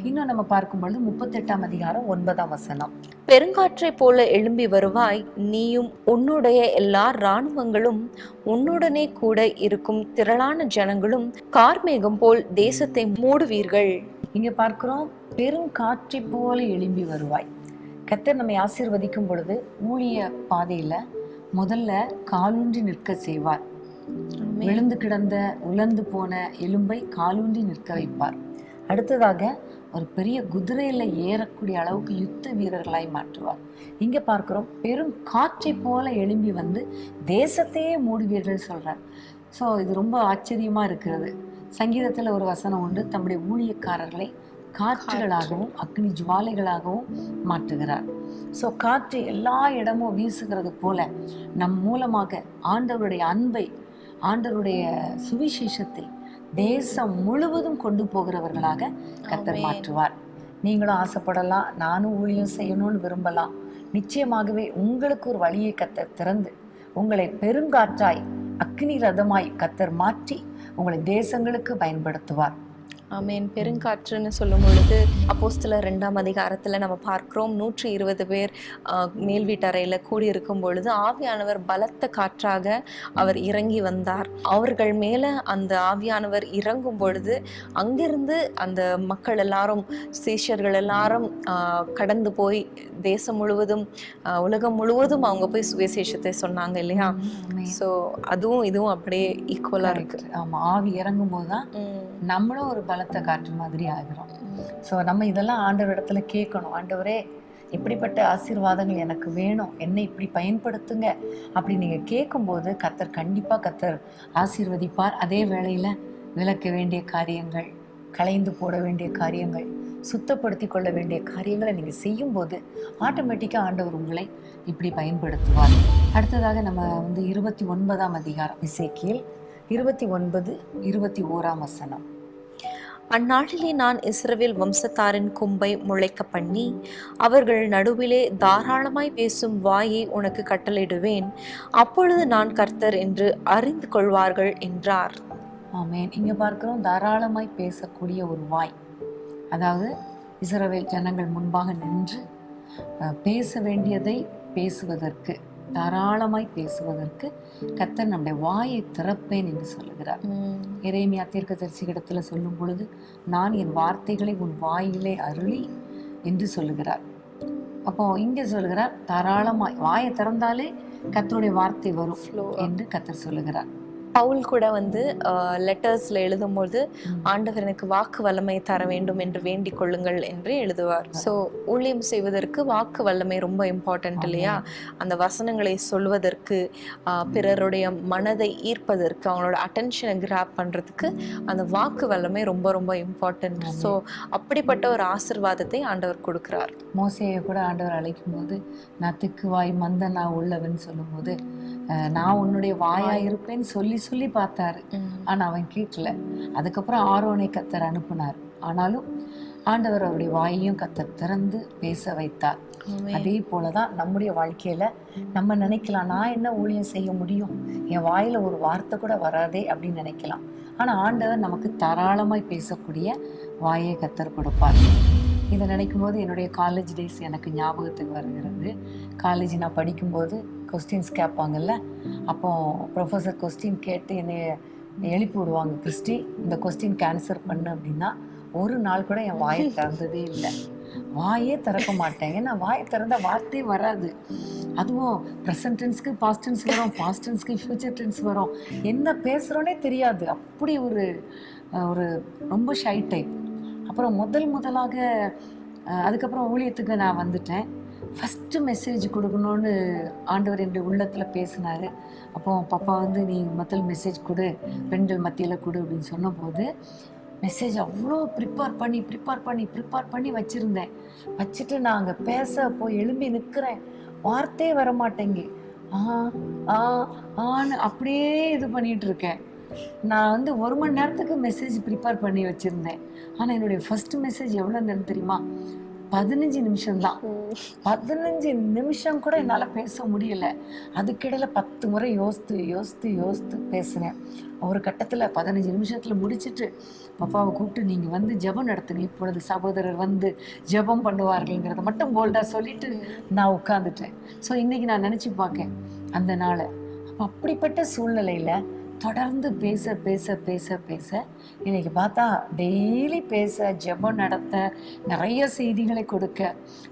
இன்னும் நம்ம பார்க்கும் பொழுது 38ஆம் அதிகாரம் 9ஆம் வசனம். பெருங்காற்றை போல எழும்பி வருவாய், நீயும் உன்னுடைய எல்லா இராணுவங்களும் உன்னுடனே கூட இருக்கும் திரளான ஜனங்களும் கார்மேகம் போல் தேசத்தை மூடுவீர்கள். இங்க பார்க்கிறோம், பெருங்காற்றை போல எழும்பி வருவாய். கர்த்தர் நம்மை ஆசீர்வதிக்கும் பொழுது ஊழிய பாதையில முதல்ல காலூன்றி நிற்க செய்வார். விழுந்து கிடந்த உலர்ந்து போன எலும்பை காலூன்றி நிற்க வைப்பார். அடுத்ததாக ஒரு பெரிய குதிரையில ஏறக்கூடிய அளவுக்கு யுத்த வீரர்களாய் மாற்றுவார். இங்க பார்க்கிறோம், பெரும் காற்றை போல எழும்பி வந்து தேசத்தையே மூடுவீர்கள் சொல்றார். ஸோ இது ரொம்ப ஆச்சரியமா இருக்கிறது. சங்கீதத்துல ஒரு வசனம் உண்டு, தம்முடைய ஊழியக்காரர்களை காற்றுகளாகவும் அக்னி ஜுவாலைகளாகவும் மாற்றுகிறார். ஸோ காற்று எல்லா இடமும் வீசுகிறது போல நம் மூலமாக ஆண்டவருடைய அன்பை, ஆண்டவருடைய சுவிசேஷத்தை தேசம் முழுவதும் கொண்டு போகிறவர்களாக கர்த்தர் ஆமென். மாற்றுவார். நீங்களும் ஆசைப்படலாம், நானும் ஊழியம் செய்யணும்னு விரும்பலாம். நிச்சயமாகவே உங்களுக்கு ஒரு வழியை கர்த்தர் திறந்து உங்களை பெருங்காற்றாய் அக்னி ரதமாய் கர்த்தர் மாற்றி உங்களை தேசங்களுக்கு பயன்படுத்துவார். ஆமென். பெருங்காற்றுன்னு சொல்லும் பொழுது அப்போஸ்தலர் 2ஆம் அதிகாரத்தில் நம்ம பார்க்கிறோம், 120 பேர் மேல் வீட்டறையில் கூடியிருக்கும் பொழுது ஆவியானவர் பலத்த காற்றாக அவர் இறங்கி வந்தார். அவர்கள் மேலே அந்த ஆவியானவர் இறங்கும் பொழுது அங்கிருந்து அந்த மக்கள் எல்லாரும், சீஷர்கள் எல்லாரும் கடந்து போய் தேசம் முழுவதும், உலகம் முழுவதும் அவங்க போய் சுவிசேஷத்தை சொன்னாங்க இல்லையா? ஸோ அதுவும் இதுவும் அப்படியே ஈக்குவலாக இருக்கு. ஆமா, ஆவி இறங்கும் போதுதான் நம்மளும் ஒரு பலத்த காற்று மாதிரி ஆகிறோம். ஸோ நம்ம இதெல்லாம் ஆண்டவர் இடத்துல கேட்கணும். ஆண்டவரே, இப்படிப்பட்ட ஆசீர்வாதங்கள் எனக்கு வேணும், என்னை இப்படி பயன்படுத்துங்க அப்படி நீங்க கேட்கும்போது கர்த்தர் ஆசீர்வதிப்பார். அதே வேளையில விளக்க வேண்டிய காரியங்கள், களைந்து போட வேண்டிய காரியங்கள், சுத்தப்படுத்தி கொள்ள வேண்டிய காரியங்களை நீங்க செய்யும் போது ஆட்டோமேட்டிக்கா ஆண்டவர் உங்களை இப்படி பயன்படுத்துவார். அடுத்ததாக நம்ம 29ஆம் அதிகாரம், எசேக்கியேல் 29:21 வசனம். அந்நாளிலே நான் இஸ்ரவேல் வம்சத்தாரின் கொம்பை முளைக்க பண்ணி அவர்கள் நடுவிலே தாராளமாய் பேசும் வாயை உனக்கு கட்டளையிடுவேன், அப்பொழுது நான் கர்த்தர் என்று அறிந்து கொள்வார்கள் என்றார். ஆமென். இங்க பார்க்கிறோம், தாராளமாய் பேசக்கூடிய ஒரு வாய். அதாவது இஸ்ரவேல் ஜனங்கள் முன்பாக நின்று பேச வேண்டியதை பேசுவதற்கு, தாராளமாய் பேசுவதற்கு கர்த்தர் நம்முடைய வாயை திறப்பேன் என்று சொல்லுகிறார். எரேமியா தீர்க்கதரிசி இடத்துல சொல்லும் பொழுது, நான் என் வார்த்தைகளை உன் வாயிலே அருளி என்று சொல்லுகிறார். அப்போ இங்க சொல்லுகிறார், தாராளமாய் வாயை திறந்தாலே கர்த்தருடைய வார்த்தை வரும் என்று கர்த்தர் சொல்லுகிறார். பவுல் கூட லெட்டர்ஸ்ல எழுதும்போது ஆண்டவர் எனக்கு வாக்கு வல்லமை தர வேண்டும் என்று வேண்டிக் கொள்ளுங்கள் என்று எழுதுவார். ஸோ ஊழியம் செய்வதற்கு வாக்கு வல்லமை ரொம்ப இம்பார்ட்டன்ட் இல்லையா? அந்த வசனங்களை சொல்வதற்கு, பிறருடைய மனதை ஈர்ப்பதற்கு, அவங்களோட அட்டென்ஷனை கிராப் பண்றதுக்கு அந்த வாக்கு வல்லமை ரொம்ப ரொம்ப இம்பார்ட்டன்ட். ஸோ அப்படிப்பட்ட ஒரு ஆசீர்வாதத்தை ஆண்டவர் கொடுக்கிறார். மோசேயை கூட ஆண்டவர் அழைக்கும் போது, நான் திக்குவாய் மந்த நான் உள்ளவன் சொல்லும் போது, நான் உன்னுடைய வாயா இருப்பேன்னு சொல்லி சொல்லி பார்த்தாரு. ஆனா அவன் கேட்கல. அதுக்கப்புறம் ஆரோனை கர்த்தர் அனுப்புனார். ஆனாலும் ஆண்டவர் அவருடைய வாயையும் கர்த்தர் திறந்து பேச வைத்தார். அதே போலதான் நம்முடைய வாழ்க்கையில நம்ம நினைக்கலாம், நான் என்ன ஊழியம் செய்ய முடியும், என் வாயில ஒரு வார்த்தை கூட வராதே அப்படின்னு நினைக்கலாம். ஆனா ஆண்டவர் நமக்கு தாராளமாய் பேசக்கூடிய வாயை கர்த்தர் கொடுப்பார். இதை நினைக்கும் போது என்னுடைய காலேஜ் டேஸ் எனக்கு ஞாபகத்துக்கு வருகிறது. காலேஜ் நான் படிக்கும்போது கொஸ்டின்ஸ் கேட்பாங்கல்ல, அப்போ ப்ரொஃபஸர் கொஸ்டின் கேட்டு என்னை எழுப்பி விடுவாங்க, கிறிஸ்டி இந்த கொஸ்டின் ஆன்சர் பண்ணு அப்படின்னா, ஒரு நாள் கூட என் வாயை திறந்ததே இல்லை. வாயே திறக்க மாட்டேன். ஏன்னா வாயை திறந்த வார்த்தையே வராது. அதுவும் ப்ரெசன்ட் டென்ஸ்க்கு பாஸ்ட் டென்ஸ் வரும், பாஸ்ட் டென்ஸ்க்கு ஃபியூச்சர் டென்ஸ் வரும். என்ன பேசுகிறோன்னே தெரியாது. அப்படி ஒரு ஒரு ரொம்ப ஷை டைப். அப்புறம் முதலாக அதுக்கப்புறம் ஊழியத்துக்கு நான் வந்துட்டேன். ஃபஸ்ட்டு மெசேஜ் கொடுக்கணுன்னு ஆண்டவர் என்னுடைய உள்ளத்தில் பேசினார். அப்போ பாப்பா நீ முதல் மெசேஜ் கொடு, பெண்கள் மத்தியில் கொடு அப்படின்னு சொன்னபோது மெசேஜ் அவ்வளோ ப்ரிப்பேர் பண்ணி வச்சுருந்தேன். வச்சுட்டு நான் அங்கே பேச போய் எழும்பி நிற்கிறேன், வார்த்தையே வர மாட்டேங்க. ஆன்னு அப்படியே இது பண்ணிகிட்டு இருக்கேன். நான் 1 மணி நேரத்துக்கு மெசேஜ் ப்ரிப்பேர் பண்ணி வச்சுருந்தேன். ஆனால் என்னுடைய ஃபஸ்ட்டு மெசேஜ் எவ்வளோ நேரம் தெரியுமா? 15 நிமிஷம்தான். 15 நிமிஷம் கூட என்னால் பேச முடியல. அதுக்கிடையில் 10 முறை யோசித்து பேசினேன். ஒரு கட்டத்தில் 15 நிமிஷத்தில் முடிச்சுட்டு பாப்பாவை கூப்பிட்டு, நீங்கள் ஜெபம் நடத்துங்க, இப்பொழுது சகோதரர் ஜெபம் பண்ணுவார்கள்ங்கிறத மட்டும் போல்டாக சொல்லிட்டு நான் உட்காந்துட்டேன். ஸோ இன்றைக்கி நான் நினச்சி பார்க்கேன் அந்த நாளை. அப்படிப்பட்ட சூழ்நிலையில் தொடர்ந்து பேச இன்னைக்கு பார்த்தா டெய்லி பேச, ஜெபம் நடத்த, நிறைய செய்திகளை கொடுக்க,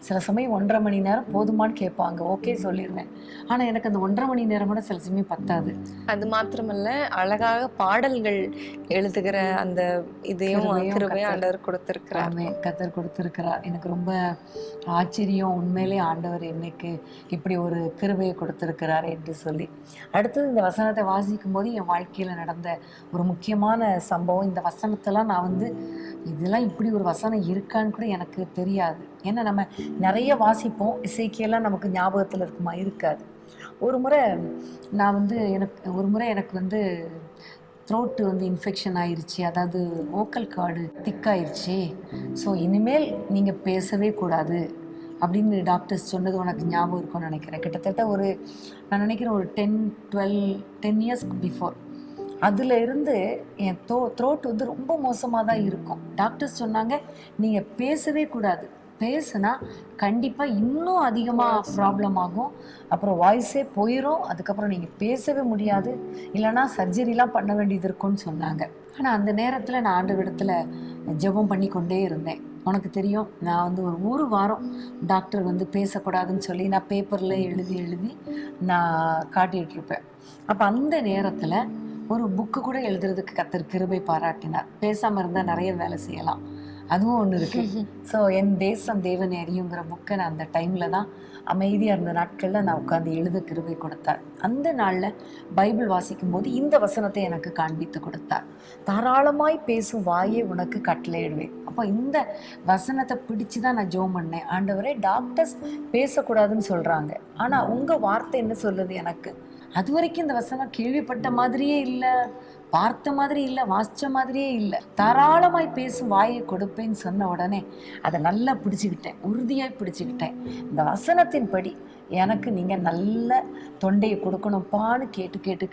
சில சமயம் 1.5 மணி நேரம் போதுமான்னு கேட்பாங்க, ஓகே சொல்லிடுவேன். ஆனால் எனக்கு அந்த 1.5 மணி நேரம் கூட சில சமயம் பத்தாது. அது மாத்திரமல்ல, அழகாக பாடல்கள் எழுதுகிற அந்த இதையும் ஆண்டவர் கொடுத்திருக்கிறார். கர்த்தர் கொடுத்திருக்கிறார். எனக்கு ரொம்ப ஆச்சரியம், உண்மையிலே ஆண்டவர் என்னைக்கு இப்படி ஒரு கிருபையை கொடுத்திருக்கிறார் என்று சொல்லி. அடுத்தது இந்த வசனத்தை வாசிக்கும் போது என் வாழ்க்கையில் நடந்த ஒரு முக்கியமான சம்பவம். இந்த வசனத்தெல்லாம் நான் இதெல்லாம் இப்படி ஒரு வசனம் இருக்கான்னு கூட எனக்கு தெரியாது. ஏன்னா நம்ம நிறைய வாசிப்போம், இசைக்கியெல்லாம் நமக்கு ஞாபகத்தில் இருக்குமா? இருக்காது. ஒரு முறை நான் எனக்கு த்ரோட்டு வந்து இன்ஃபெக்ஷன் ஆயிடுச்சு, அதாவது வோக்கல் கார்டு திக்காயிருச்சு, ஸோ இனிமேல் நீங்கள் பேசவே கூடாது அப்படின்னு டாக்டர்ஸ் சொன்னது உனக்கு ஞாபகம் இருக்கும்னு நினைக்கிறேன். கிட்டத்தட்ட நான் நினைக்கிறேன் ஒரு 10 இயர்ஸ்க்கு பிஃபோர். அதில் இருந்து என் த்ரோட் வந்து ரொம்ப மோசமாக தான் இருக்கும். டாக்டர்ஸ் சொன்னாங்க நீங்கள் பேசவே கூடாது, பேசுனா கண்டிப்பாக இன்னும் அதிகமாக ப்ராப்ளம் ஆகும், அப்புறம் வாய்ஸே போயிடும், அதுக்கப்புறம் நீங்கள் பேசவே முடியாது, இல்லைனா சர்ஜரிலாம் பண்ண வேண்டியது இருக்கும்னு சொன்னாங்க. ஆனால் அந்த நேரத்தில் நான் ஆண்டவரிடத்தில் ஜெபம் பண்ணி கொண்டே இருந்தேன். உனக்கு தெரியும், நான் வந்து ஒரு வாரம் டாக்டர் வந்து பேசக்கூடாதுன்னு சொல்லி நான் பேப்பரில் எழுதி நான் காட்டிகிட்ருப்பேன். அப்போ அந்த நேரத்தில் ஒரு புக்கு கூட எழுதுறதுக்கு கர்த்தர் கிருபை பாராட்டினார். பேசாமல் இருந்தால் நிறைய வேலை செய்யலாம், அதுவும் ஒன்று இருக்குது. ஸோ என் தேசம் தேவனை அறியுங்கிற புக்கை நான் அந்த டைமில் தான் அமைதியாக இருந்த நாட்களில் நான் உட்காந்து எழுத கிருபை கொடுத்தார். அந்த நாளில் பைபிள் வாசிக்கும் போது இந்த வசனத்தை எனக்கு காண்பித்து கொடுத்தார். தாராளமாய் பேசும் வாயே உனக்கு கட்டளையிடுவேன். அப்போ இந்த வசனத்தை பிடிச்சி தான் நான் ஜெபம் பண்ணேன். ஆண்டவரே, டாக்டர்ஸ் பேசக்கூடாதுன்னு சொல்கிறாங்க, ஆனால் உங்கள் வார்த்தை என்ன சொல்லுது எனக்கு? அது வரைக்கும் இந்த வசனம் கேள்விப்பட்ட மாதிரியே இல்லை, பார்த்த மாதிரி இல்லை, வாசித்த மாதிரியே இல்லை. தாராளமாய் பேசும் வாயை கொடுப்பேன்னு சொன்ன உடனே அதை நல்லா பிடிச்சிக்கிட்டேன், உறுதியாய் பிடிச்சிக்கிட்டேன். இந்த வசனத்தின்படி எனக்கு நீங்கள் நல்ல தொண்டையை கொடுக்கணும்ப்பான்னு கேட்டு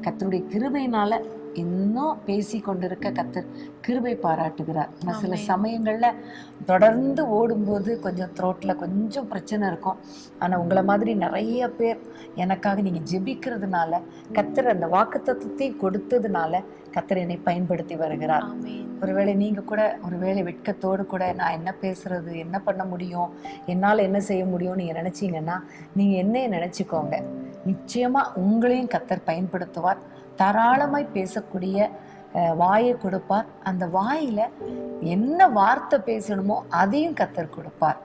கர்த்தருடைய கிருபையினால் இன்னும் பேசி கொண்டிருக்க கர்த்தர் கிருபை பாராட்டுகிறார். நான் சில சமயங்களில் தொடர்ந்து ஓடும்போது கொஞ்சம் த்ரோட்டில் கொஞ்சம் பிரச்சனை இருக்கும். ஆனால் உங்களை மாதிரி நிறைய பேர் எனக்காக நீங்கள் ஜெபிக்கிறதுனால, கர்த்தர் அந்த வாக்குத்தத்தத்தையும் கொடுத்ததுனால கர்த்தர் என்னை பயன்படுத்தி வருகிறார். ஒருவேளை நீங்கள் கூட ஒருவேளை வெட்கத்தோடு கூட நான் என்ன பேசுறது, என்ன பண்ண முடியும், என்னால் என்ன செய்ய முடியும்னு நீங்கள் நினச்சிங்கன்னா நீங்கள் என்னைய நினச்சிக்கோங்க. நிச்சயமாக உங்களையும் கர்த்தர் பயன்படுத்துவார். தாராளமாய் பேசக்கூடிய வாயை கொடுப்பார். அந்த வாயில என்ன வார்த்தை பேசணுமோ அதையும் கர்த்தர் கொடுப்பார்.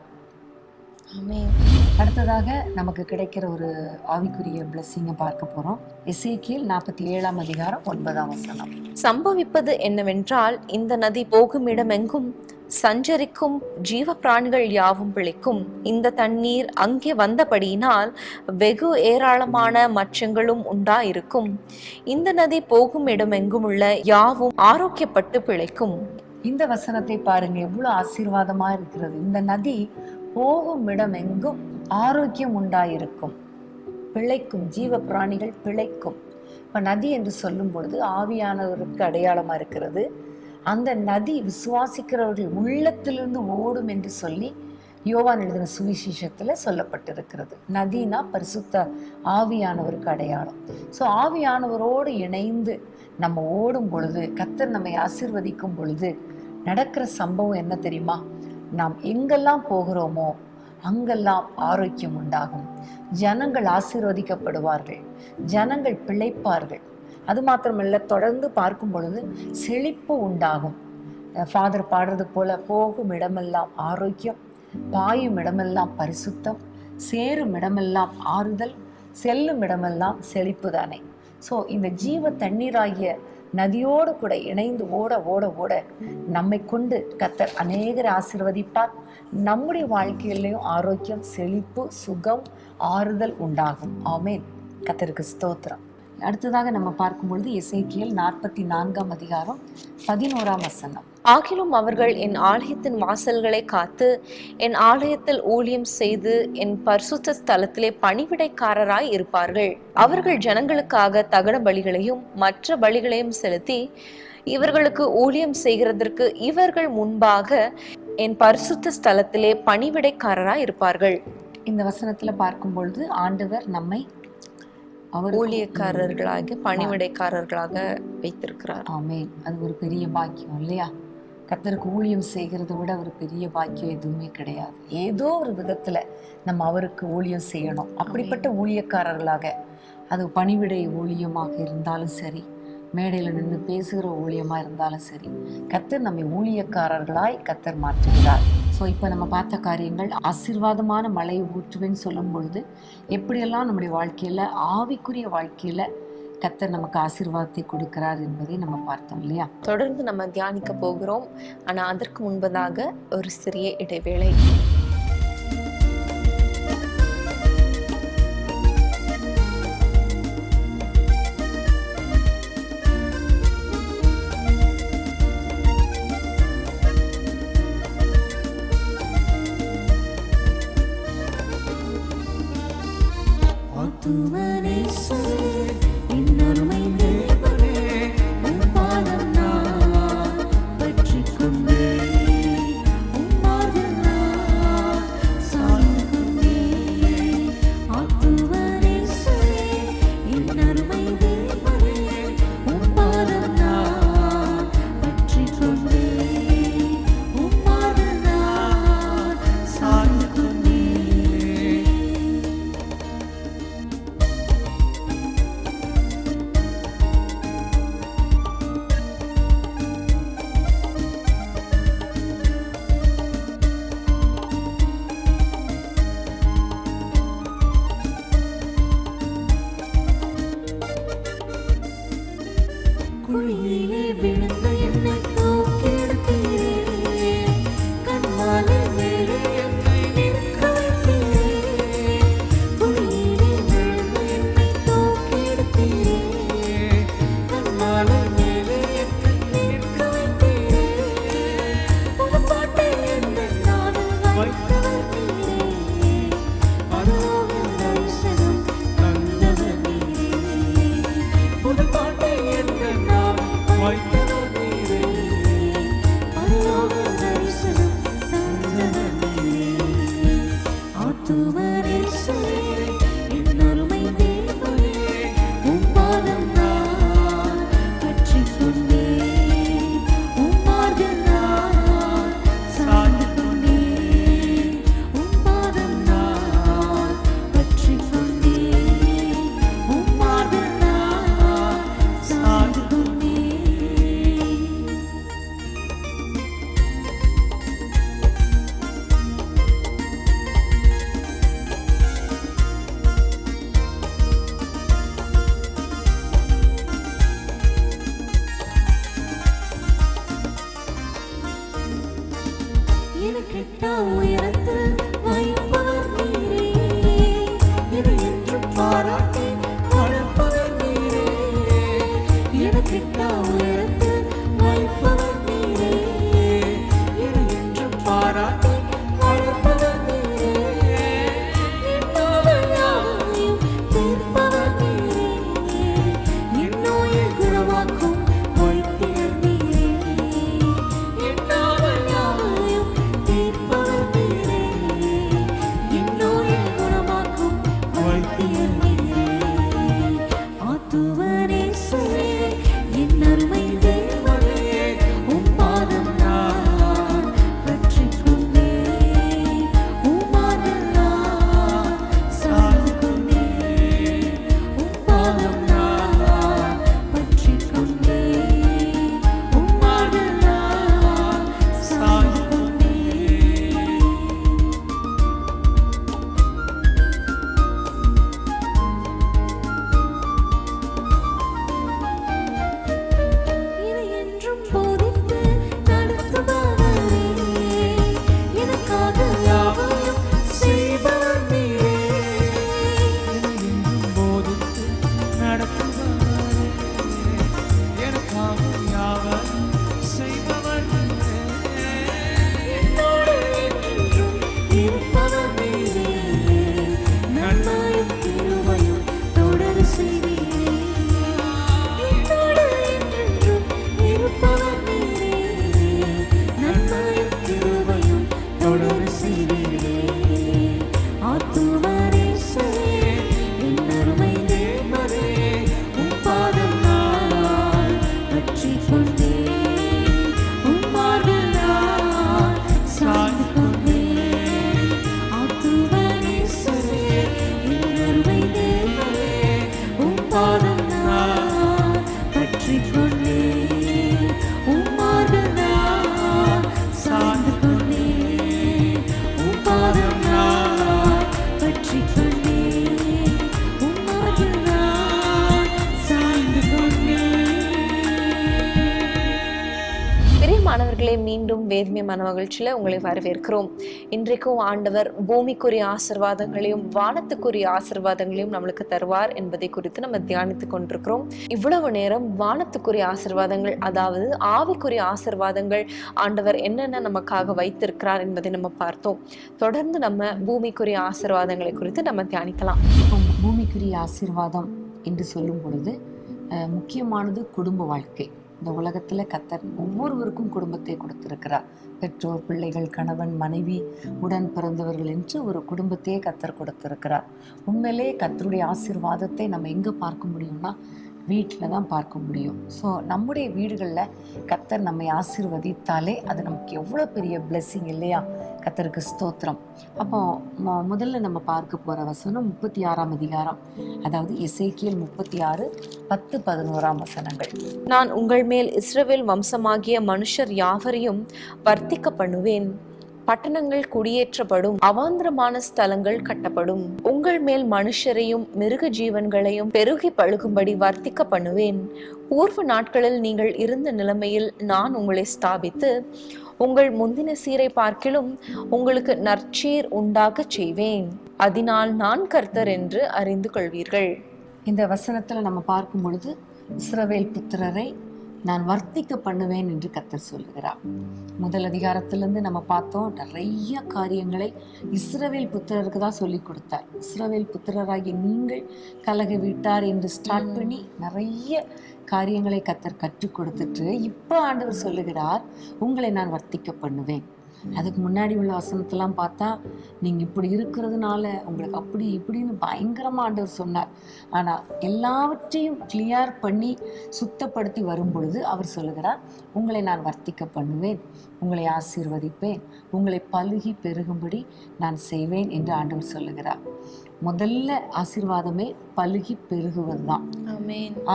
அடுத்ததாக நமக்கு கிடைக்கிற ஒரு ஆவிக்குரிய பிளெஸிங்கை பார்க்க போறோம். எசேக்கியேல் 47 அதிகாரம் 9 வசனம். சம்பவிப்பது என்னவென்றால், இந்த நதி போகும் இடமெங்கும் சஞ்சரிக்கும் ஜீவ பிராணிகள் யாவும் பிழைக்கும். இந்த தண்ணீர் அங்கே வந்தபடியினால் வெகு ஏராளமான மச்சங்களும் உண்டாயிருக்கும். இந்த நதி போகும் இடமெங்கும் உள்ள யாவும் ஆரோக்கியப்பட்டு பிழைக்கும். இந்த வசனத்தை பாருங்க, எவ்வளவு ஆசீர்வாதமா இருக்கிறது. இந்த நதி போகும் இடம் எங்கும் ஆரோக்கியம் உண்டாயிருக்கும், பிழைக்கும், ஜீவ பிராணிகள் பிழைக்கும். இப்ப நதி என்று சொல்லும் பொழுது ஆவியானவருக்கு அடையாளமா இருக்கிறது. அந்த நதி விசுவாசிக்கிறவர்கள் உள்ளத்திலிருந்து ஓடும் என்று சொல்லி யோவான் எழுதின சுவிசேஷத்துல சொல்லப்பட்டிருக்கிறது. நதினா பரிசுத்த ஆவியானவருக்கு அடையாளம். ஸோ ஆவியானவரோடு இணைந்து நம்ம ஓடும் பொழுது, கர்த்தர் நம்மை ஆசீர்வதிக்கும் பொழுது நடக்கிற சம்பவம் என்ன தெரியுமா? நாம் எங்கெல்லாம் போகிறோமோ அங்கெல்லாம் ஆரோக்கியம் உண்டாகும், ஜனங்கள் ஆசீர்வதிக்கப்படுவார்கள், ஜனங்கள் பிழைப்பார்கள். அது மாத்திரமல்ல, தொடர்ந்து பார்க்கும் பொழுது செழிப்பு உண்டாகும். ஃபாதர் பாடுறது போல, போகும் இடமெல்லாம் ஆரோக்கியம், பாயும் இடமெல்லாம் பரிசுத்தம், சேரும் இடமெல்லாம் ஆறுதல், செல்லும் இடமெல்லாம் செழிப்பு தானே. ஸோ இந்த ஜீவ தண்ணீராகிய நதியோடு கூட இணைந்து ஓட ஓட ஓட நம்மை கொண்டு கர்த்தர் அநேகரை ஆசீர்வதிப்பார். நம்முடைய வாழ்க்கையிலையும் ஆரோக்கியம், செழிப்பு, சுகம், ஆறுதல் உண்டாகும். ஆமேன். கர்த்தருக்கு ஸ்தோத்திரம். அடுத்ததாக நம்ம பார்க்கும்பொழுது எசேக்கியேல் 44 அதிகாரம் 11 வசனம். ஆகிலும் அவர்கள் என் ஆலயத்தின் வாசல்களை காத்து என் ஆலயத்தில் ஊழியம் செய்து என் பரிசுத்த ஸ்தலத்திலே பணிவிடைக்காரராய் இருப்பார்கள். அவர்கள் ஜனங்களுக்காக தகன பலிகளையும் மற்ற பலிகளையும் செலுத்தி இவர்களுக்கு ஊழியம் செய்கிறதற்கு இவர்கள் முன்பாக என் பரிசுத்த ஸ்தலத்திலே பணிவிடைக்காரராய் இருப்பார்கள். இந்த வசனத்துல பார்க்கும் பொழுது ஆண்டவர் நம்மை அவர் ஊழியக்காரர்களாக பணிவிடைக்காரர்களாக வைத்திருக்கிறார். ஆமென். அது ஒரு பெரிய பாக்கியம் இல்லையா? கர்த்தருக்கு ஊழியம் செய்கிறத விட ஒரு பெரிய பாக்கியம் எதுவுமே கிடையாது. ஏதோ ஒரு விதத்துல நம்ம அவருக்கு ஊழியம் செய்யணும். அப்படிப்பட்ட ஊழியக்காரர்களாக, அது பணிவிடை ஊழியமாக இருந்தாலும் சரி, மேடையில் நின்று பேசுகிற ஊழியமா இருந்தாலும் சரி, கர்த்தர் நம்மை ஊழியக்காரர்களாய் கர்த்தர் மாற்றுகிறார். ஸோ இப்போ நம்ம பார்த்த காரியங்கள், ஆசீர்வாதமான மழையை ஊற்றுவேன்னு சொல்லும் பொழுது எப்படியெல்லாம் நம்முடைய வாழ்க்கையில், ஆவிக்குரிய வாழ்க்கையில் கர்த்தர் நமக்கு ஆசீர்வாதத்தை கொடுக்கிறார் என்பதை நம்ம பார்த்தோம் இல்லையா? தொடர்ந்து நம்ம தியானிக்க போகிறோம். ஆனால் அதற்கு முன்பதாக ஒரு சிறிய இடைவேளை. குழியிலே விழுந்த என்னை தூக்கி எடுத்தீரே, கண்மாலை மேலே என்னை நிற்க வைத்தீரே. குழியிலே விழுந்த என்னை தூக்கி எடுத்தீரே, கண்மாலை மேலே என்னை நிற்க வைத்தீரே. ஒரு பாட்டை என்னை நானும் வைத்தவர் நீரே, பரலோக தரிசனம் தந்தவர் நீரே. ஒரு பாட்டை என்னை வைத்தவர் நீரே, பரலோக தரிசனம் தந்தவர் நீரே. ஆத்துவர் இயேசுவே, என் அருமை தேவனே, உம் பாதம் நான் பற்றிக் கொண்டேன். உம் மார்பில் நான் சாய்ந்து கொண்டேன். உம் பாதம் நான் பற்றிக் கொண்டேன். உம் மார்பில் நான் சாய்ந்து கொண்டேன். எனக்கெட்டா உயரத்தில் வைப்பவர் நீரே, என்னை என்றும் பாராட்டி வளர்ப்பவர் நீரே. எனக்கெட்டா உயரத்தில் வைப்பவர் நீரே, என்னை என்றும் பாராட்டி வளர்ப்பவர் நீரே. என் நோய்கள் யாவையும் தீர்ப்பவர் நீரே, என் நோயை குணமாக்கும் வைத்தியர் நீரே. என் நோய்கள் யாவையும் தீர்ப்பவர் நீரே, என் நோயை குணமாக்கும் வைத்தியர் நீரே. ஆத்துவர் இயேசுவே, என் அருமை தேவனே, உம் பாதம் நான் பற்றிக் கொண்டேன். உம் மார்பில் நான் சாய்ந்து கொண்டேன். உம் பாதம் நான் பற்றிக் கொண்டேன். உம் மார்பில் நான் சாய்ந்து கொண்டேன். என்னை என்றும் போதித்து நடத்துபவரே, எனக்காக யாவையும் செய்பவர் நீரே. என்னை என்றும் போதித்து நடத்துபவரே, எனக்காக யாவரும் செய்பவர் நீரே. என்னோடு என்றென்றும் இருப்பவர் நீரே, நன்மையும் கிருபையும் தொடர செய்வீரே. என்னோடு என்றென்றும் இருப்பவர் நீரே, நன்மையும் கிருபையும் தொடர செய்வீரே. ஆத்துவர் இயேசுவே, என் அருமை தேவனே, உம் பாதம் நான் பற்றிக் கொண்டேன். உம் மார்பில் நான் சாய்ந்து கொண்டேன். ஆத்துவர் இயேசுவே, என் அருமை தேவனே, உம் பாதம் நான் பற்றிக் கொண்டேன். உம் மார்பில் நான் சாய்ந்து கொண்டேன். உம் பாதம் நான் பற்றிக் கொண்டேன். உம் மார்பில் நான் சாய்ந்து கொண்டேன். பிரியமானவர்களே, மீண்டும் வேதமே மனமகிழ்ச்சியில் உங்களை வரவேற்கிறோம். இன்றைக்கும் ஆண்டவர் பூமிக்குரிய ஆசீர்வாதங்களையும் வானத்துக்குரிய ஆசீர்வாதங்களையும் நம்மளுக்கு தருவார் என்பதை குறித்து நம்ம தியானித்துக் கொண்டிருக்கிறோம். இவ்வளவு நேரம் வானத்துக்குரிய ஆசீர்வாதங்கள், அதாவது ஆவிக்குரிய ஆசீர்வாதங்கள் ஆண்டவர் என்னென்ன நமக்காக வைத்திருக்கிறார் என்பதை நம்ம பார்த்தோம். தொடர்ந்து நம்ம பூமிக்குரிய ஆசீர்வாதங்களை குறித்து நம்ம தியானிக்கலாம். பூமிக்குரிய ஆசீர்வாதம் என்று சொல்லும் பொழுது முக்கியமானது குடும்ப வாழ்க்கை. இந்த உலகத்தில் கர்த்தர் ஒவ்வொருவருக்கும் குடும்பத்தை கொடுத்திருக்கிறார். பெற்றோர், பிள்ளைகள், கணவன், மனைவி, உடன் பிறந்தவர்கள் என்று ஒரு குடும்பத்தையே கர்த்தர் கொடுத்திருக்கிறார். உண்மையிலே கர்த்தருடைய ஆசீர்வாதத்தை நம்ம எங்கே பார்க்க முடியும்னா வீட்டில் தான் பார்க்க முடியும். ஸோ நம்முடைய வீடுகளில் கர்த்தர் நம்மை ஆசீர்வதித்தாலே அது நமக்கு எவ்வளோ பெரிய பிளெஸ்ஸிங் இல்லையா? கர்த்தருக்கு ஸ்தோத்திரம். அப்போ முதல்ல நம்ம பார்க்க போகிற வசனம் 36ஆம் அதிகாரம், அதாவது எசேக்கியேல் 36 10, 11 வசனங்கள். நான் உங்கள் மேல் இஸ்ரவேல் வம்சமாகிய மனுஷர் யாவரையும் வர்த்திக்க பண்ணுவேன். பட்டணங்கள் குடியேற்றப்படும், அவாந்திரமான ஸ்தலங்கள் கட்டப்படும். உங்கள் மேல் மனுஷரையும் மிருக ஜீவன்களையும் பெருகி பழுகும்படி வர்த்திக்க பண்ணுவேன். பூர்வ நாட்களில் நீங்கள் இருந்த நிலைமையில் நான் உங்களை ஸ்தாபித்து உங்கள் முந்தின சீரை பார்க்கிலும் உங்களுக்கு நற்சீர் உண்டாக செய்வேன். அதனால் நான் கர்த்தர் என்று அறிந்து கொள்வீர்கள். இந்த வசனத்தில் நம்ம பார்க்கும் பொழுது இஸ்ரவேல் புத்திரரை நான் வர்த்திக்க பண்ணுவேன் என்று கர்த்தர் சொல்லுகிறார். முதல் அதிகாரத்திலிருந்து நம்ம பார்த்தோம், நிறைய காரியங்களை இஸ்ரவேல் புத்திரருக்கு தான் சொல்லி கொடுத்தார். இஸ்ரவேல் புத்திரராகிய நீங்கள் கலக வீட்டார் என்று ஸ்டார்ட் பண்ணி நிறைய காரியங்களை கர்த்தர் கற்றுக் கொடுத்துட்டு இப்போ ஆண்டவர் சொல்லுகிறார், உங்களை நான் வர்த்திக்க பண்ணுவேன். அதுக்கு முன்னாடி உள்ள வசனத்தெல்லாம் பார்த்தா நீங்கள் இப்படி இருக்கிறதுனால உங்களுக்கு அப்படி இப்படின்னு பயங்கரமாக ஆண்டவர் சொன்னார். ஆனால் எல்லாவற்றையும் கிளியர் பண்ணி சுத்தப்படுத்தி வரும் பொழுது அவர் சொல்லுகிறார், உங்களை நான் வர்த்திக்க பண்ணுவேன், உங்களை ஆசீர்வதிப்பேன், உங்களை பலுகி பெருகும்படி நான் செய்வேன் என்று ஆண்டவர் சொல்லுகிறார். முதல்ல ஆசீர்வாதமே பலுகி பெருகுவது தான்.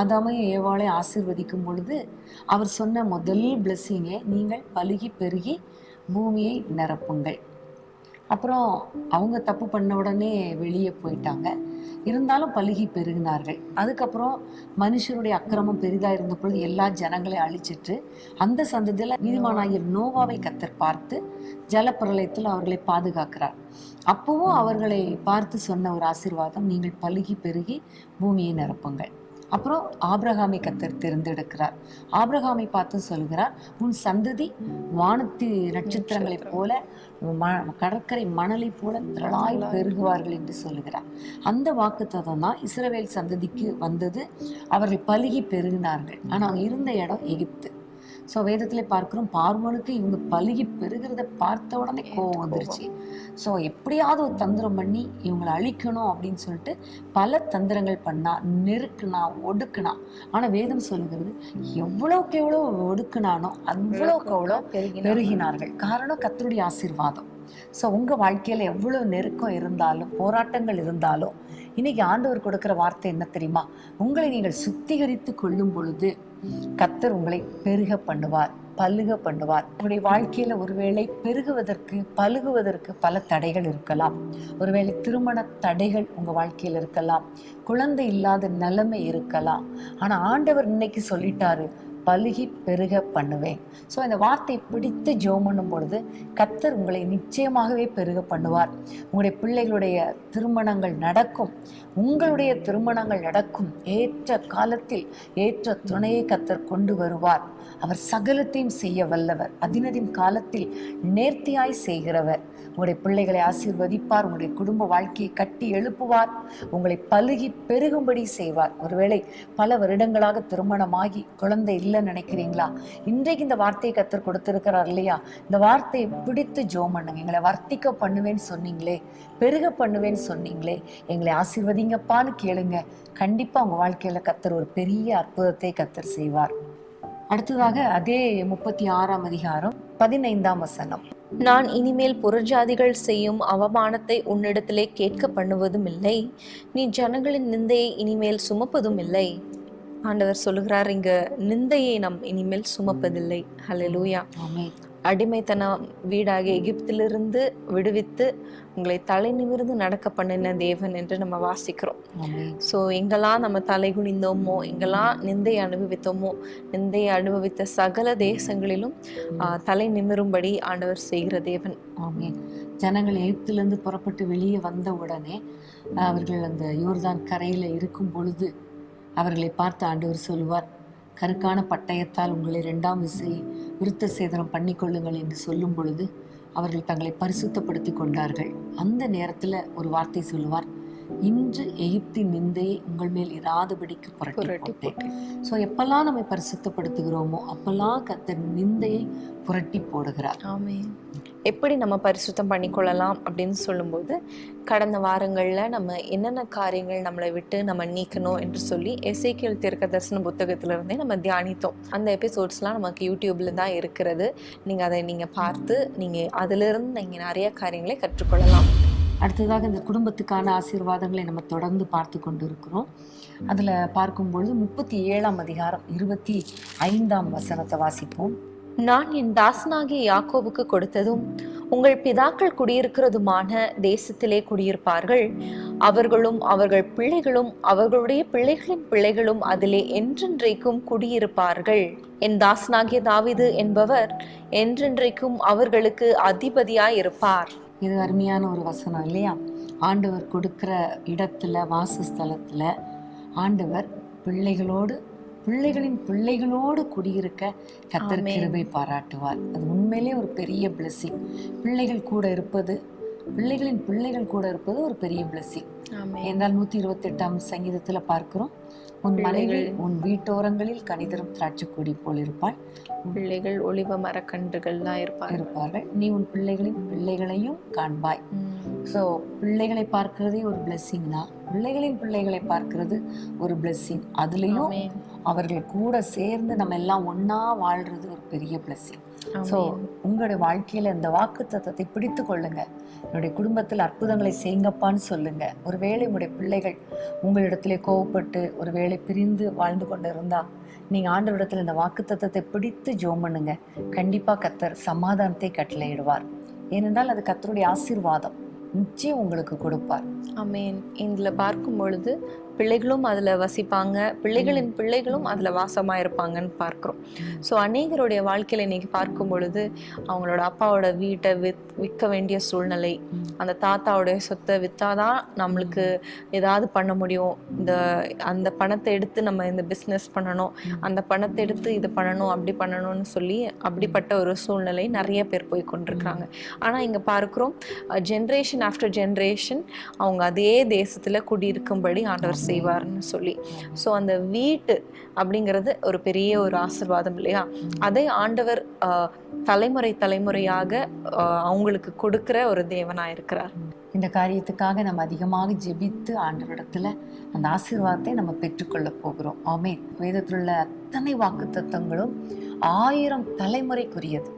ஆதாமையும் ஏவாளை ஆசீர்வதிக்கும் பொழுது அவர் சொன்ன முதல் பிளெஸ்ஸிங்கே, நீங்கள் பலுகி பெருகி பூமியை நிரப்புங்கள். அப்புறம் அவங்க தப்பு பண்ண உடனே வெளியே போயிட்டாங்க, இருந்தாலும் பலுகி பெருகினார்கள். அதுக்கப்புறம் மனுஷருடைய அக்கிரமம் பெரிதாக இருந்த பொழுது எல்லா ஜனங்களையும் அழிச்சிட்டு அந்த சந்ததியில் நீதிமானாகிய நோவாவை கர்த்தர் பார்த்து ஜலப்பிரளயத்தில் அவர்களை பாதுகாக்கிறார். அப்பவும் அவர்களை பார்த்து சொன்ன ஒரு ஆசீர்வாதம், நீங்கள் பலுகி பெருகி பூமியை நிரப்புங்கள். அப்புறம் ஆபிரகாமை கர்த்தர் தேர்ந்தெடுக்கிறார். ஆபிரகாமை பார்த்து சொல்கிறார், உன் சந்ததி வானத்து நட்சத்திரங்களைப் போல கடற்கரை மணலை போல திரளாய் பெருகுவார்கள் என்று சொல்லுகிறார். அந்த வாக்குத்தத்தம் தான் இஸ்ரவேல் சந்ததிக்கு வந்தது. அவர்கள் பலுகி பெருகினார்கள். ஆனால் அவங்க இருந்த இடம் எகிப்து. ஸோ வேதத்தில் பார்க்குறோம், பார்வோனுக்கு இவங்க பலுகி பெருகிறத பார்த்த உடனே கோவம் வந்துருச்சு. ஸோ எப்படியாவது ஒரு தந்திரம் பண்ணி இவங்களை அழிக்கணும் அப்படின்னு சொல்லிட்டு பல தந்திரங்கள் பண்ணா, நெருக்குனா, ஒடுக்குனா. ஆனால் வேதம் சொல்லுகிறது, எவ்வளோக்கு எவ்வளோ ஒடுக்குனானோ அவ்வளோக்கு அவ்வளோ பெருகினார்கள். காரணம் கர்த்தருடைய ஆசீர்வாதம். ஸோ உங்கள் வாழ்க்கையில் எவ்வளோ நெருக்கம் இருந்தாலும், போராட்டங்கள் இருந்தாலும், இன்னைக்கு ஆண்டவர் கொடுக்குற வார்த்தை என்ன தெரியுமா? உங்களை நீங்கள் சுத்திகரித்து கொள்ளும் பொழுது கர்த்தர் உங்களை பெருக பண்ணுவார், பலுக பண்ணுவார். உங்களுடைய வாழ்க்கையில ஒருவேளை பெருகுவதற்கு, பலுகுவதற்கு பல தடைகள் இருக்கலாம். ஒருவேளை திருமண தடைகள் உங்க வாழ்க்கையில் இருக்கலாம், குழந்தை இல்லாத நிலைமை இருக்கலாம். ஆனா ஆண்டவர் இன்னைக்கு சொல்லிட்டாரு, பலுகி பெருக பண்ணுவேன். ஸோ இந்த வார்த்தையை பிடித்து ஜெபம் பண்ணும் பொழுது கர்த்தர் உங்களை நிச்சயமாகவே பெருக பண்ணுவார். உங்களுடைய பிள்ளைகளுடைய திருமணங்கள் நடக்கும், உங்களுடைய திருமணங்கள் நடக்கும். ஏற்ற காலத்தில் ஏற்ற துணையை கர்த்தர் கொண்டு வருவார். அவர் சகலத்தையும் செய்ய வல்லவர், அதினதின் காலத்தில் நேர்த்தியாய் செய்கிறவர். உங்களுடைய பிள்ளைகளை ஆசீர்வதிப்பார், உங்களுடைய குடும்ப வாழ்க்கையை கட்டி எழுப்புவார், உங்களை பலுகி பெருகும்படி செய்வார். ஒருவேளை பல வருடங்களாக திருமணமாகி குழந்தை இல்லைன்னு நினைக்கிறீங்களா? இன்றைக்கு இந்த வார்த்தையை கர்த்தர் கொடுத்திருக்கிறார் இல்லையா? இந்த வார்த்தையை பிடித்து ஜெபம் பண்ணுங்க. எங்களை வர்த்திக்க பண்ணுவேன்னு சொன்னீங்களே, பெருக பண்ணுவேன்னு சொன்னீங்களே, எங்களை ஆசீர்வதிங்கப்பான்னு கேளுங்க. கண்டிப்பா உங்க வாழ்க்கையில கர்த்தர் ஒரு பெரிய அற்புதத்தை கர்த்தர் செய்வார். அடுத்ததாக அதே 36ஆம் அதிகாரம் 15ஆம் வசனம். நான் இனிமேல் புறஜாதிகள் செய்யும் அவமானத்தை உன்னிடத்திலே கேட்க பண்ணுவதும் இல்லை, நீ ஜனங்களின் நிந்தையை இனிமேல் சுமப்பதும் இல்லை. ஆண்டவர் சொல்லுகிறார், இங்க நிந்தையை நாம் இனிமேல் சுமப்பதில்லை. ஹல்லேலூயா. ஆமென். அடிமைத்தனம் வீடாக எகிப்திலிருந்து விடுவித்து உங்களை தலை நிமிர்ந்து நடக்க பண்ணின தேவன் என்று நம்ம வாசிக்கிறோம். ஸோ எங்கெல்லாம் நம்ம தலை குனிந்தோமோ, எங்கெல்லாம் நிந்தையை அனுபவித்தோமோ, நிந்தையை அனுபவித்த சகல தேசங்களிலும் தலை நிமிரும்படி ஆண்டவர் செய்கிற தேவன். ஆமென். ஜனங்கள் எகிப்திலிருந்து புறப்பட்டு வெளியே வந்த உடனே அவர்கள் அந்த யோர்தான் கரையில் இருக்கும் பொழுது அவர்களை பார்த்து ஆண்டவர் சொல்லுவார், கருக்கான பட்டயத்தால் உங்களை 2ஆம் விசை விருத்த சேதனம் பண்ணிக்கொள்ளுங்கள் என்று சொல்லும் பொழுது அவர்கள் தங்களை பரிசுத்தப்படுத்தி கொண்டார்கள். அந்த நேரத்தில் ஒரு வார்த்தை சொல்லுவார், இன்று எகிப்தின் நிந்தையை உங்கள் மேல் இராதபடிக்கு புரட்டி போட்டேன். ஸோ எப்பெல்லாம் நம்மை பரிசுத்தப்படுத்துகிறோமோ அப்பெல்லாம் கர்த்தர் நிந்தையை புரட்டி போடுகிறார். ஆமென். எப்படி நம்ம பரிசுத்தம் பண்ணிக்கொள்ளலாம் அப்படின்னு சொல்லும்போது, கடந்த வாரங்களில் நம்ம என்னென்ன காரியங்கள் நம்மளை விட்டு நம்ம நீக்கணும் என்று சொல்லி எசேக்கியேல் தீர்க்கதரிசன புத்தகத்திலிருந்தே நம்ம தியானித்தோம். அந்த எபிசோட்ஸ்லாம் நமக்கு யூடியூப்ல தான் இருக்கிறது. நீங்கள் பார்த்து நீங்கள் அதிலிருந்து நீங்கள் நிறைய காரியங்களை கற்றுக்கொள்ளலாம். அடுத்ததாக இந்த குடும்பத்துக்கான ஆசீர்வாதங்களை நம்ம தொடர்ந்து பார்த்து கொண்டு இருக்கிறோம். அதில் பார்க்கும்பொழுது 37ஆம் அதிகாரம் 25ஆம் வசனத்தை வாசிப்போம். நான் என் தாசனாகிய யாக்கோபுக்கு கொடுத்ததும் உங்கள் பிதாக்கள் குடியிருக்கிறதுமான தேசத்திலே குடியிருப்பார்கள். அவர்களும் அவர்கள் பிள்ளைகளும் அவர்களுடைய பிள்ளைகளின் பிள்ளைகளும் அதிலே என்றென்றைக்கும் குடியிருப்பார்கள். என் தாசனாகிய தாவீது என்பவர் என்றென்றைக்கும் அவர்களுக்கு அதிபதியாய் இருப்பார். இது அருமையான ஒரு வசனம் இல்லையா? ஆண்டவர் கொடுக்கிற இடத்துல, வாசஸ்தலத்துல ஆண்டவர் பிள்ளைகளின் பிள்ளைகளோடு குடியிருக்க கர்த்தர் கிருபை பாராட்டுவார். அது உண்மையிலே ஒரு பெரிய பிளெஸிங். பிள்ளைகளின் பிள்ளைகள் கூட இருப்பது ஒரு பெரிய பிளெஸிங். என்றால் 128ஆம் சங்கீதத்துல பார்க்கிறோம், உன் மனைவி உன் வீட்டோரங்களில் கனிதரும் திராட்சை கொடி போல் இருப்பாள், பிள்ளைகள் ஒளிவ மரக்கன்றுகள் தான் இருப்பார்கள், நீ உன் பிள்ளைகளின் பிள்ளைகளையும் காண்பாய். ஸோ பிள்ளைகளை பார்க்கிறதே ஒரு பிளெஸிங் தான். பிள்ளைகளின் பிள்ளைகளை பார்க்கிறது ஒரு பிளெஸிங். அதுலேயும் அவர்கள் கூட சேர்ந்து நம்ம எல்லாம் ஒன்னா வாழ்றது ஒரு பெரிய பிளெஸிங். ஸோ உங்களுடைய வாழ்க்கையில இந்த வாக்குத்தத்தத்தை பிடித்து கொள்ளுங்க. என்னுடைய குடும்பத்தில் அற்புதங்களை செய்யுங்கப்பான்னு சொல்லுங்க. ஒருவேளை உங்களுடைய பிள்ளைகள் உங்களிடத்திலே கோவப்பட்டு ஒருவேளை பிரிந்து வாழ்ந்து கொண்டு இருந்தா நீங்க ஆண்டவரிடத்துல இந்த வாக்குத்தத்தத்தை பிடித்து ஜெபம் பண்ணுங்க. கண்டிப்பா கர்த்தர் சமாதானத்தை கட்டளையிடுவார். ஏனென்றால் அது கர்த்தருடைய ஆசீர்வாதம், நிச்சயம் உங்களுக்கு கொடுப்பார். ஆமென். இதுல பார்க்கும் பொழுது பிள்ளைகளும் அதில் வசிப்பாங்க, பிள்ளைகளின் பிள்ளைகளும் அதில் வாசமாக இருப்பாங்கன்னு பார்க்குறோம். ஸோ அநேகருடைய வாழ்க்கையில் இன்னைக்கு பார்க்கும் பொழுது அவங்களோட அப்பாவோட வீட்டை விற்க வேண்டிய சூழ்நிலை, அந்த தாத்தாவுடைய சொத்தை விற்றாதான் நம்மளுக்கு ஏதாவது பண்ண முடியும், அந்த பணத்தை எடுத்து நம்ம இந்த பிஸ்னஸ் பண்ணணும், அந்த பணத்தை எடுத்து இது பண்ணணும், அப்படி பண்ணணும்னு சொல்லி அப்படிப்பட்ட ஒரு சூழ்நிலை நிறைய பேர் போய் கொண்டிருக்கிறாங்க. ஆனால் இங்கே பார்க்குறோம், ஜென்ரேஷன் ஆஃப்டர் ஜென்ரேஷன் அவங்க அதே தேசத்தில் குடியிருக்கும்படி ஆண்டவர் செய்வார்னு சொல்லி. ஸோ அந்த வீட்டு அப்படிங்கிறது ஒரு பெரிய ஒரு ஆசீர்வாதம் இல்லையா? அதை ஆண்டவர் தலைமுறையாக அவங்களுக்கு கொடுக்கிற ஒரு தேவனா இருக்கிறார். இந்த காரியத்துக்காக நம்ம அதிகமாக ஜெபித்து ஆண்டவரிடத்துல அந்த ஆசீர்வாதத்தை நம்ம பெற்றுக்கொள்ள போகிறோம். ஆமென். வேதத்தில் உள்ள அத்தனை வாக்குத்தத்தங்களும் 1000 தலைமுறைக்குரியது.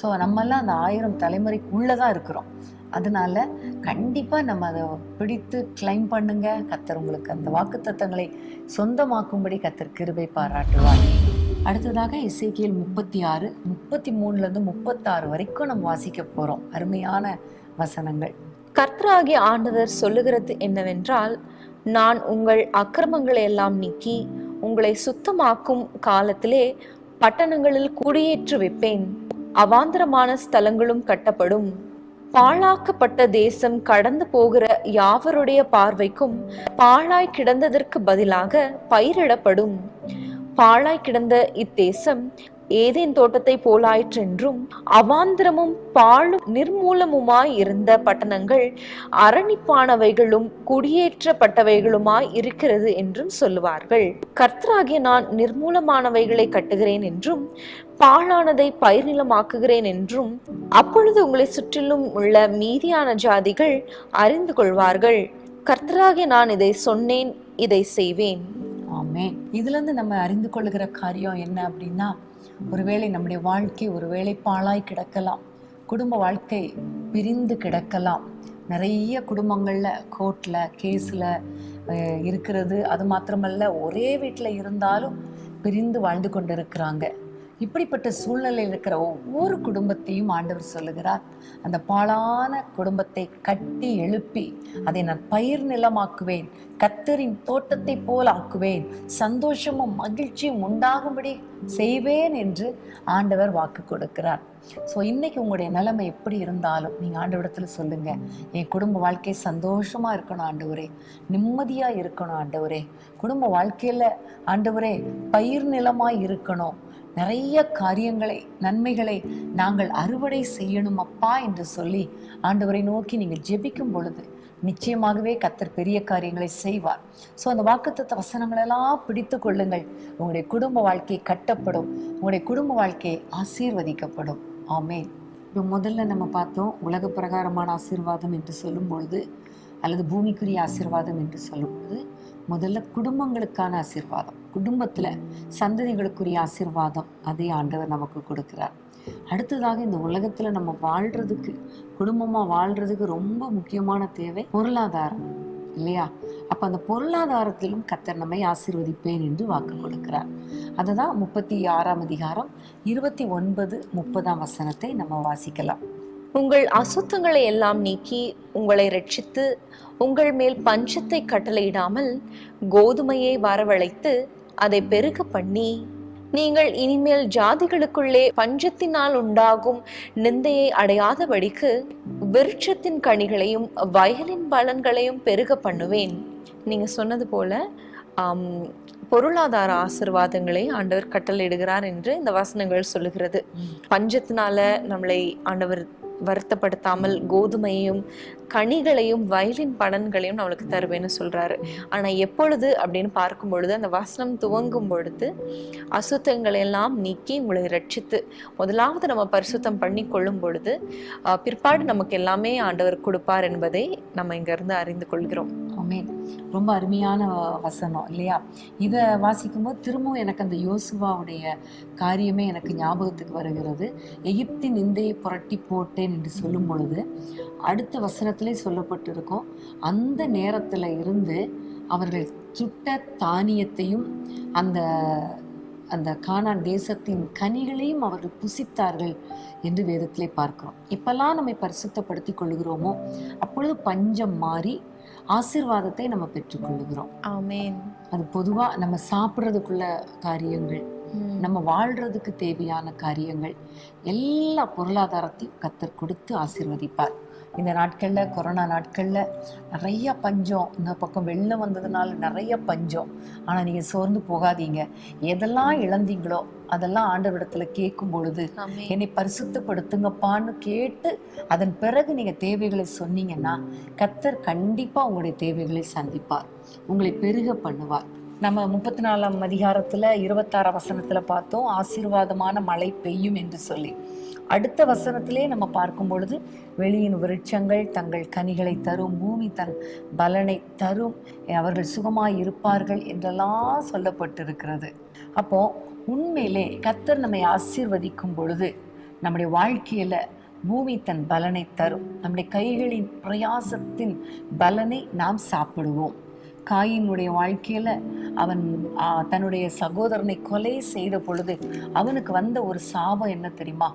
ஸோ நம்மெல்லாம் அந்த 1000 தலைமுறைக்கு உள்ளதான் இருக்கிறோம். அதனால கண்டிப்பா நம்ம அதை பிடித்து கிளைம் பண்ணுங்க. கர்த்தர் உங்களுக்கு அந்த வாக்குத்தத்தங்களை சொந்தமாக்கும்படி கர்த்தர் கிருபை பாராட்டுவார். அடுத்ததாக எசேக்கியேல் 36, 33 36 வரைக்கும் நம்ம வாசிக்க போறோம். அருமையான வசனங்கள். கர்த்தராகிய ஆண்டவர் சொல்லுகிறது என்னவென்றால், நான் உங்கள் அக்கிரமங்களை எல்லாம் நீக்கி உங்களை சுத்தமாக்கும் காலத்திலே பட்டணங்களில் குடியேற்றி வைப்பேன். அவாந்தரமான ஸ்தலங்களும் கட்டப்படும். பாழாக்கப்பட்ட தேசம் கடந்து போகிற யாவருடைய பார்வைக்கும் பாழாய் கிடந்ததற்கு பதிலாக பயிரிடப்படும். பாழாய் கிடந்த இத்தேசம் ஏதேன் தோட்டத்தை போலாயிற்றென்றும் அவாந்திரமும் பாழும் நிர்மூலமுமாய் இருந்த பட்டணங்கள் அரணிப்பானவைகளும் குடியேற்றப்பட்டவைகளுமாய் இருக்கிறது என்றும் சொல்லுவார்கள். கர்த்தராகிய நான் நிர்மூலமானவைகளை கட்டுகிறேன் என்றும் பாழானதை பயிர் நிலமாக்குகிறேன் என்றும் அப்பொழுது உங்களை சுற்றிலும் உள்ள மீதியான ஜாதிகள் அறிந்து கொள்வார்கள். கர்த்தராகிய நான் இதை சொன்னேன், இதை செய்வேன். ஆமென். இதுல இருந்து நம்ம அறிந்து கொள்ளுகிற காரியம் என்ன அப்படின்னா, ஒருவேளை நம்முடைய வாழ்க்கை ஒருவேளை பாழாய் கிடக்கலாம், குடும்ப வாழ்க்கை பிரிந்து கிடக்கலாம். நிறைய குடும்பங்கள்ல கோர்ட்ல கேஸ்ல இருக்கிறது. அது மாத்திரமல்ல, ஒரே வீட்டுல இருந்தாலும் பிரிந்து வாழ்ந்து கொண்டு இருக்கிறாங்க. இப்படிப்பட்ட சூழ்நிலையில் இருக்கிற ஒவ்வொரு குடும்பத்தையும் ஆண்டவர் சொல்லுகிறார், அந்த பாழான குடும்பத்தை கட்டி எழுப்பி அதை நான் பயிர் நிலமாக்குவேன், கர்த்தரின் தோட்டத்தை போல் ஆக்குவேன், சந்தோஷமும் மகிழ்ச்சியும் உண்டாகும்படி செய்வேன் என்று ஆண்டவர் வாக்கு கொடுக்கிறார். ஸோ இன்னைக்கு உங்களுடைய நிலைமை எப்படி இருந்தாலும் நீங்க ஆண்டவரிடத்துல சொல்லுங்க, என் குடும்ப வாழ்க்கை சந்தோஷமா இருக்கணும் ஆண்டவரே, நிம்மதியா இருக்கணும் ஆண்டவரே, குடும்ப வாழ்க்கையில ஆண்டவரே பயிர் நிலமாய் இருக்கணும், நிறைய காரியங்களை நன்மைகளை நாங்கள் அறுவடை செய்யணும் அப்பா என்று சொல்லி ஆண்டவரை நோக்கி நீங்கள் ஜெபிக்கும் பொழுது நிச்சயமாகவே கர்த்தர் பெரிய காரியங்களை செய்வார். ஸோ அந்த வாக்குத்தத்த வசனங்களெல்லாம் பிடித்து கொள்ளுங்கள். உங்களுடைய குடும்ப வாழ்க்கை கட்டப்படும், உங்களுடைய குடும்ப வாழ்க்கை ஆசீர்வதிக்கப்படும். ஆமென். இப்போ முதல்ல நம்ம பார்த்தோம் உலக பிரகாரமான ஆசீர்வாதம் என்று சொல்லும் பொழுது, அல்லது பூமிக்குரிய ஆசீர்வாதம் என்று சொல்லும்போது, முதல்ல குடும்பங்களுக்கான ஆசீர்வாதம், குடும்பத்தில் சந்ததிகளுக்குரிய ஆசீர்வாதம் அதை ஆண்டவர் நமக்கு கொடுக்கிறார். அடுத்ததாக இந்த உலகத்தில் நம்ம வாழ்கிறதுக்கு, குடும்பமாக வாழ்கிறதுக்கு ரொம்ப முக்கியமான தேவை பொருளாதாரம் இல்லையா? அப்போ அந்த பொருளாதாரத்திலும் கர்த்தர் நம்மை ஆசீர்வதிப்பேன் என்று வாக்கு கொடுக்கிறார். அதை தான் 36ஆம் அதிகாரம் 29, 30ஆம் வசனத்தை நம்ம வாசிக்கலாம். உங்கள் அசுத்தங்களை எல்லாம் நீக்கி உங்களை ரட்சித்து உங்கள் மேல் பஞ்சத்தை கட்டளையிடாமல் கோதுமையை வரவழைத்து அதை பெருக பண்ணி, நீங்கள் இனிமேல் ஜாதிகளுக்குள்ளே பஞ்சத்தினால் உண்டாகும் நிந்தையை அடையாதபடிக்கு விருட்சத்தின் கனிகளையும் வயலின் பலன்களையும் பெருக பண்ணுவேன். நீங்க சொன்னது போல பொருளாதார ஆசீர்வாதங்களை ஆண்டவர் கட்டளையிடுகிறார் என்று இந்த வசனங்கள் சொல்லுகிறது. பஞ்சத்தினால நம்மளை ஆண்டவர் வருத்தப்படுத்தாமல் கோதுமையையும் கனிகளையும் வயலின் பலன்களையும் நம்மளுக்கு தருவேன்னு சொல்றாரு. ஆனா எப்பொழுது அப்படின்னு பார்க்கும் பொழுது, அந்த வசனம் துவங்கும் பொழுது அசுத்தங்களை எல்லாம் நீக்கி உங்களை ரட்சித்து, முதலாவது நம்ம பரிசுத்தம் பண்ணி கொள்ளும் பொழுது பிற்பாடு நமக்கு எல்லாமே ஆண்டவர் கொடுப்பார் என்பதை நம்ம இங்க இருந்து அறிந்து கொள்கிறோம். ஆமென். ரொம்ப அருமையான வசனம் இல்லையா? இதை வாசிக்கும்போது திரும்பவும் எனக்கு அந்த யோசுவாவுடைய காரியமே எனக்கு ஞாபகத்துக்கு வருகிறது. எகிப்தின் நிந்தையை புரட்டி போட்டேன் என்று சொல்லும் பொழுது அடுத்த வசனத்திலே சொல்லப்பட்டிருக்கும், அந்த நேரத்தில் இருந்து அவர்கள் சுட்ட தானியத்தையும் அந்த அந்த கானான் தேசத்தின் கனிகளையும் அவர்கள் புசித்தார்கள் என்று வேதத்திலே பார்க்கிறோம். இப்பெல்லாம் நம்மை பரிசுத்தப்படுத்தி கொள்கிறோமோ அப்பொழுது பஞ்சம் மாறி ஆசீர்வாதத்தை நம்ம பெற்றுக்கொள்ளுகிறோம். ஆமென். அது பொதுவா நம்ம சாப்பிட்றதுக்குள்ள காரியங்கள், நம்ம வாழ்றதுக்கு தேவையான காரியங்கள், எல்லா பொருளாதாரத்தையும் கர்த்தர் கொடுத்து ஆசீர்வதிப்பார். இந்த நாட்களில், கொரோனா நாட்களில் நிறைய பஞ்சம், இந்த பக்கம் வெள்ளம் வந்ததுனால நிறைய பஞ்சம். ஆனால் நீங்கள் சோர்ந்து போகாதீங்க. எதெல்லாம் இழந்தீங்களோ அதெல்லாம் ஆண்டவரிடத்தில் கேட்கும் பொழுது, என்னை பரிசுத்தப்படுத்துங்கப்பான்னு கேட்டு அதன் பிறகு நீங்கள் தேவைகளை சொன்னீங்கன்னா கர்த்தர் கண்டிப்பாக உங்களுடைய தேவைகளை சந்திப்பார், உங்களை பெருக பண்ணுவார். நம்ம 34ஆம் அதிகாரத்தில் 26ஆம் வசனத்தில் பார்த்தோம், ஆசீர்வாதமான மழை பெய்யும் என்று சொல்லி. அடுத்த வசனத்திலே நம்ம பார்க்கும் பொழுது, வெளியின் விருட்சங்கள் தங்கள் கனிகளை தரும், பூமி தன் பலனை தரும், அவர்கள் சுகமாய் இருப்பார்கள் என்றெல்லாம் சொல்லப்பட்டிருக்கிறது. அப்போ உண்மையிலே கர்த்தர் நம்மை ஆசீர்வதிக்கும் பொழுது நம்முடைய வாழ்க்கையில பூமி தன் பலனை தரும். நம்முடைய கைகளின் பிரயாசத்தின் பலனை நாம் சாப்பிடுவோம். காயினுடைய வாழ்க்கையில அவன் தன்னுடைய சகோதரனை கொலை செய்த பொழுது அவனுக்கு வந்த ஒரு சாபம் என்ன தெரியுமா?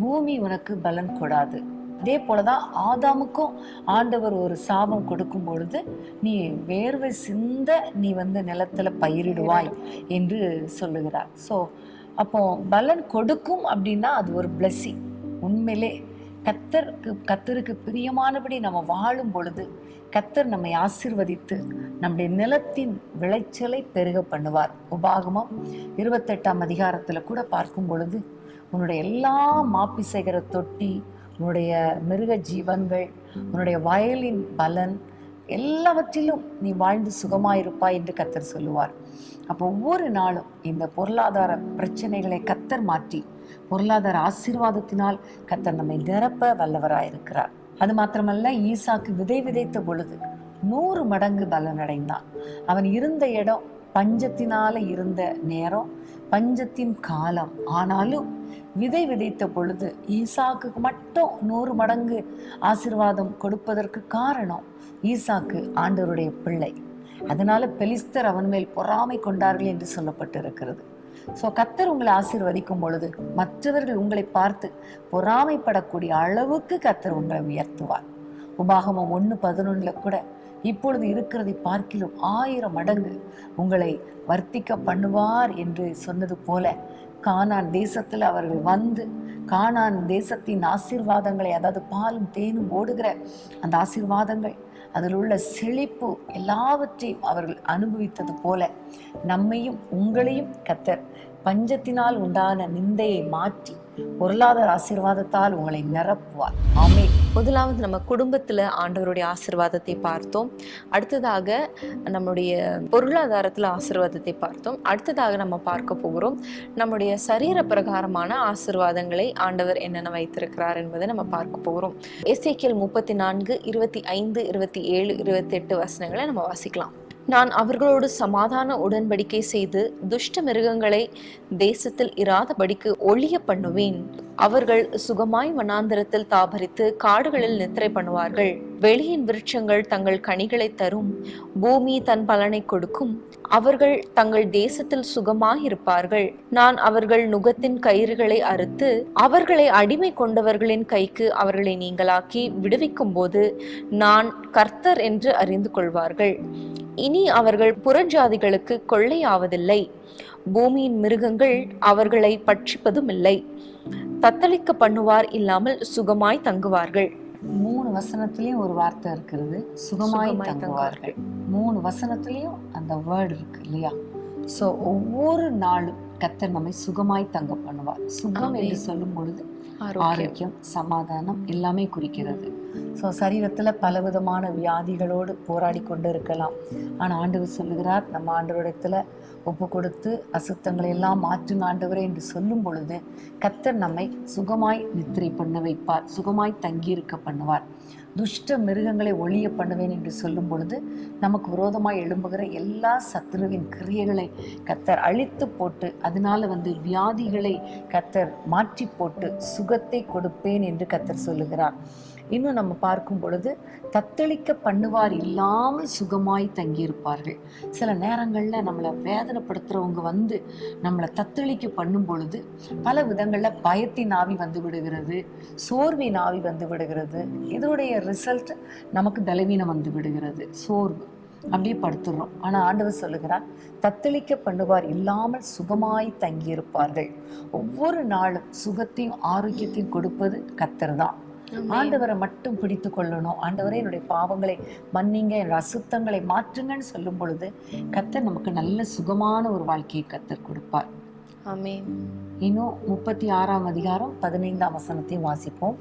பூமி உனக்கு பலன் கொடாது. அதே போலதான் ஆதாமுக்கும் ஆண்டவர் ஒரு சாபம் கொடுக்கும் பொழுது, நீ வேர்வை சிந்த நீ நிலத்துல பயிரிடுவாய் என்று சொல்லுகிறார். ஸோ அப்போ பலன் கொடுக்கும் அப்படின்னா அது ஒரு பிளெஸிங். உண்மையிலே கர்த்தருக்கு பிரியமானபடி நம்ம வாழும் பொழுது கர்த்தர் நம்மை ஆசீர்வதித்து நம்முடைய நிலத்தின் விளைச்சலை பெருக பண்ணுவார். உபாகமம் 28ஆம் அதிகாரத்துல கூட பார்க்கும் பொழுது, உன்னுடைய எல்லா மாப்பிசைகிற தொட்டி, உன்னுடைய மிருக ஜீவன்கள், உன்னுடைய வயலின் பலன் எல்லாவற்றிலும் நீ வாழ்ந்து சுகமாயிருப்பாய் என்று கர்த்தர் சொல்லுவார். அப்போ ஒவ்வொரு நாளும் இந்த பொருளாதார பிரச்சனைகளை கர்த்தர் மாற்றி பொருளாதார ஆசீர்வாதத்தினால் கர்த்தர் நம்மை நிரப்ப வல்லவராயிருக்கிறார். அது மாத்திரமல்ல, ஈசாக்கு விதை விதைத்த பொழுது 100 மடங்கு பலனடைந்தான். அவன் இருந்த இடம் பஞ்சத்தினால இருந்த நேரம், பஞ்சத்தின் காலம். ஆனாலும் விதை விதைத்த பொழுது ஈசாக்கு மட்டும் 100 மடங்கு ஆசீர்வாதம் கொடுப்பதற்கு காரணம், ஈசாக்கு ஆண்டவருடைய பிள்ளை. அதனால பெலிஸ்தர் அவன் மேல் பொறாமை கொண்டார்கள் என்று சொல்லப்பட்டிருக்கிறது. ஸோ கர்த்தர் உங்களை ஆசீர்வதிக்கும் பொழுது மற்றவர்கள் உங்களை பார்த்து பொறாமைப்படக்கூடிய அளவுக்கு கர்த்தர் உங்களை உயர்த்துவார். உபாகமம் 1:11 கூட, இப்பொழுது இருக்கிறதை பார்க்கிலும் 1000 மடங்கு உங்களை வர்த்திக்க பண்ணுவார் என்று சொன்னது போல, கானான் தேசத்தில் அவர்கள் வந்து கானான் தேசத்தின் ஆசீர்வாதங்களை, அதாவது பாலும் தேனும் ஓடுகிற அந்த ஆசீர்வாதங்கள், அதில் உள்ள செழிப்பு எல்லாவற்றையும் அவர்கள் அனுபவித்தது போல நம்மையும் உங்களையும் கர்த்தர் பஞ்சத்தினால் உண்டான நிந்தையை மாற்றி பொருளாதார ஆசீர்வாதத்தால் உங்களை நிரப்புவார். ஆமென். முதலாவது நம்ம குடும்பத்தில் ஆண்டவருடைய ஆசீர்வாதத்தை பார்த்தோம். அடுத்ததாக நம்முடைய பொருளாதாரத்தில் ஆசீர்வாதத்தை பார்த்தோம். அடுத்ததாக நம்ம பார்க்க போகிறோம் நம்முடைய சரீர பிரகாரமான ஆசீர்வாதங்களை ஆண்டவர் என்னென்ன வைத்திருக்கிறார் என்பதை நம்ம பார்க்க போகிறோம். எசேக்கியேல் 34, 25, 27, 28 வசனங்களை நம்ம வாசிக்கலாம். நான் அவர்களோடு சமாதான உடன்படிக்கை செய்து துஷ்ட மிருகங்களை தேசத்தில் இராதபடிக்கு ஒழிய பண்ணுவேன். அவர்கள் சுகமாய் வனாந்தரத்தில் தாபரித்து காடுகளில் நித்திரை பண்ணுவார்கள். வெளியின் விருட்சங்கள் தங்கள் கனிகளை தரும், பூமி தன் பலனை கொடுக்கும். அவர்கள் தங்கள் தேசத்தில் சுகமாய் இருப்பார்கள். நான் அவர்கள் நுகத்தின் கயிறுகளை அறுத்து அவர்களை அடிமை கொண்டவர்களின் கைக்கு அவர்களை நீங்களாக்கி விடுவிக்கும் போது நான் கர்த்தர் என்று அறிந்து கொள்வார்கள். இனி அவர்கள் புறஜாதிகளுக்கு கொள்ளையாவதில்லை. பூமியின் மிருகங்கள் அவர்களை பட்சிப்பதும் இல்லை. தத்தளிக்க பண்ணுவார் இல்லாமல் சுகமாய் தங்குவார்கள். 3 வசனத்திலயும் ஒரு வார்த்தை இருக்கிறது, சுகமாய் தங்குவார்கள். 3 வசனத்திலயும் அந்த வேர்டு இருக்கு இல்லையா? ஸோ ஒவ்வொரு நாளும் கர்த்தர் நம்மை சுகமாய் தங்க பண்ணுவார். சுகம் என்று சொல்லும் பொழுது ஆரோக்கியம், சமாதானம் எல்லாமே குறிக்கிறது. ஸோ சரீரத்தில் பலவிதமான வியாதிகளோடு போராடி கொண்டு இருக்கலாம். ஆனால் ஆண்டவர் சொல்லுகிறார், நம்ம ஆண்டவரிடத்துல ஒப்பு கொடுத்து அசுத்தங்களை எல்லாம் மாற்றுங்க ஆண்டவரே என்று சொல்லும் பொழுது கர்த்தர் நம்மை சுகமாய் நித்திரை பண்ண வைப்பார், சுகமாய் தங்கியிருக்க பண்ணுவார். துஷ்ட மிருகங்களை ஒழிய பண்ணுவேன் என்று சொல்லும் பொழுது நமக்கு விரோதமாய் எழும்புகிற எல்லா சத்துருவின் கிரியைகளை கர்த்தர் அழித்து போட்டு அதனால வியாதிகளை கர்த்தர் மாற்றி போட்டு சுகத்தை கொடுப்பேன் என்று கர்த்தர் சொல்லுகிறார். இன்னும் நம்ம பார்க்கும் பொழுது தத்தளிக்க பண்ணுவார் இல்லாமல் சுகமாய் தங்கியிருப்பார்கள். சில நேரங்களில் நம்மளை வேதனைப்படுத்துறவங்க நம்மளை தத்தளிக்க பண்ணும் பொழுது பல விதங்களில் பயத்தின் ஆவி வந்து விடுகிறது, சோர்வின் ஆவி வந்து விடுகிறது. இதனுடைய ரிசல்ட் நமக்கு பலவீனம் வந்து விடுகிறது, சோர்வு, அப்படியே படுத்துடுறோம். ஆனால் ஆண்டவர் சொல்லுகிறார், தத்தளிக்க பண்ணுவார் இல்லாமல் சுகமாய் தங்கியிருப்பார்கள். ஒவ்வொரு நாளும் சுகத்தையும் ஆரோக்கியத்தையும் கொடுப்பது கர்த்தர் தான். ஆண்டவரை மட்டும் பிடித்து கொள்ளணும். ஆண்டவரே என்னுடைய பாவங்களை மன்னிங்க, என் அசுத்தங்களை மாற்றுங்கன்னு சொல்லும் பொழுது கர்த்தர் நமக்கு நல்ல சுகமான ஒரு வாழ்க்கையை கர்த்தர் கொடுப்பார். ஆமென். இன்னும் 36ஆம் அதிகாரம் 15ஆம் வசனத்தையும் வாசிப்போம்.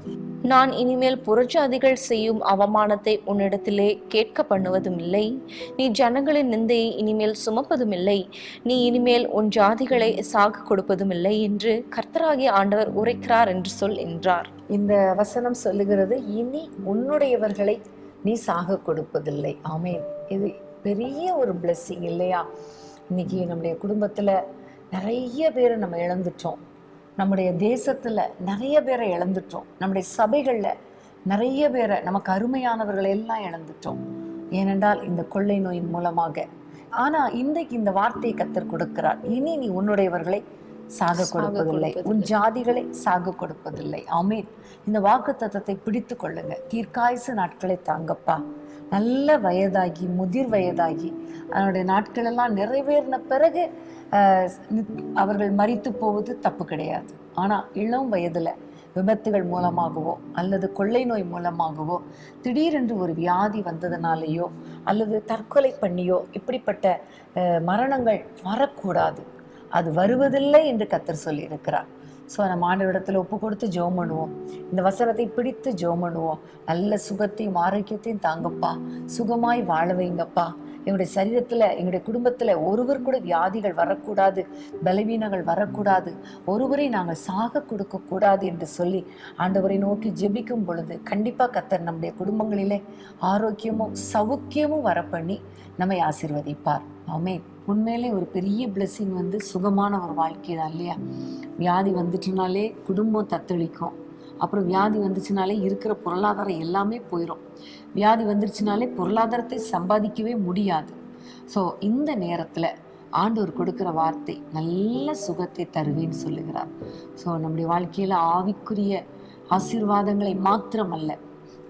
நான் இனிமேல் புறஜாதிகள் செய்யும் அவமானத்தை உன்னிடத்திலே கேட்க பண்ணுவதும் இல்லை. நீ ஜனங்களின் நிந்தையை இனிமேல் சுமப்பதும் இல்லை. நீ இனிமேல் உன் ஜாதிகளை சாக கொடுப்பதும் இல்லை என்று கர்த்தராகிய ஆண்டவர் உரைக்கிறார் என்று சொல் என்றார். இந்த வசனம் சொல்லுகிறது, இனி உன்னுடையவர்களை நீ சாக கொடுப்பதில்லை. ஆமேன். இது பெரிய ஒரு பிளெஸ்ஸிங் இல்லையா? இன்னைக்கு நம்முடைய குடும்பத்துல நிறைய பேரை நம்ம இழந்துட்டோம். நம்முடைய தேசத்துல நிறைய பேரை இழந்துட்டோம். நம்முடைய சபைகள்ல நிறைய பேரை, நமக்கு அருமையானவர்களை எல்லாம் இழந்துட்டோம். ஏனென்றால் இந்த கொள்ளை நோயின் மூலமாக. ஆனா இன்றைக்கு இந்த வார்த்தையை கர்த்தர் கொடுக்கிறார், இனி நீ உன்னுடையவர்களை சாக கொடுப்பதில்லை, உன் ஜாதிகளை சாக கொடுப்பதில்லை. ஆமேன். இந்த வாக்குத்தத்தத்தை பிடித்து கொள்ளுங்க. தீர்க்காயுசு நாட்களை தாங்கப்பா. நல்ல வயதாகி முதிர் வயதாகி அதனுடைய நாட்கள் எல்லாம் நிறைவேறின பிறகு அவர்கள் மரித்து போவது தப்பு கிடையாது. ஆனா இளம் வயதுல விபத்துகள் மூலமாகவோ அல்லது கொள்ளை நோய் மூலமாகவோ திடீரென்று ஒரு வியாதி வந்ததுனாலேயோ அல்லது தற்கொலை பண்ணியோ இப்படிப்பட்ட மரணங்கள் வரக்கூடாது. அது வருவதில்லை என்று கர்த்தர் சொல்லி இருக்கிறார். ஸோ நம்ம ஆண்டவரிடத்துல ஒப்பு கொடுத்து ஜெபம் பண்ணுவோம். இந்த வசனத்தை பிடித்து ஜெபம் பண்ணுவோம். நல்ல சுகத்தையும் ஆரோக்கியத்தையும் தாங்கப்பா, சுகமாய் வாழ வைங்கப்பா. எங்களுடைய சரீரத்துல, எங்களுடைய குடும்பத்துல ஒருவர் கூட வியாதிகள் வரக்கூடாது, பலவீனங்கள் வரக்கூடாது, ஒருவரை நாங்கள் சாக கொடுக்க கூடாது என்று சொல்லி ஆண்டவரை நோக்கி ஜெபிக்கும் பொழுது கண்டிப்பா கர்த்தர் நம்முடைய குடும்பங்களிலே ஆரோக்கியமும் சௌக்கியமும் வர பண்ணி நம்மை ஆசீர்வதிப்பார். ஆமென். உண்மையிலே ஒரு பெரிய பிளெஸிங் சுகமான ஒரு வாழ்க்கை தான் இல்லையா? வியாதி வந்துச்சுனாலே குடும்பம் தத்தளிக்கும். அப்புறம் வியாதி வந்துச்சுனாலே இருக்கிற பொருளாதாரம் எல்லாமே போயிடும். வியாதி வந்துருச்சுனாலே பொருளாதாரத்தை சம்பாதிக்கவே முடியாது. ஸோ இந்த நேரத்தில் ஆண்டவர் கொடுக்குற வார்த்தை நல்ல சுகத்தை தருவேன்னு சொல்லுகிறார். ஸோ நம்முடைய வாழ்க்கையில் ஆவிக்குரிய ஆசீர்வாதங்களை மாத்திரமல்ல,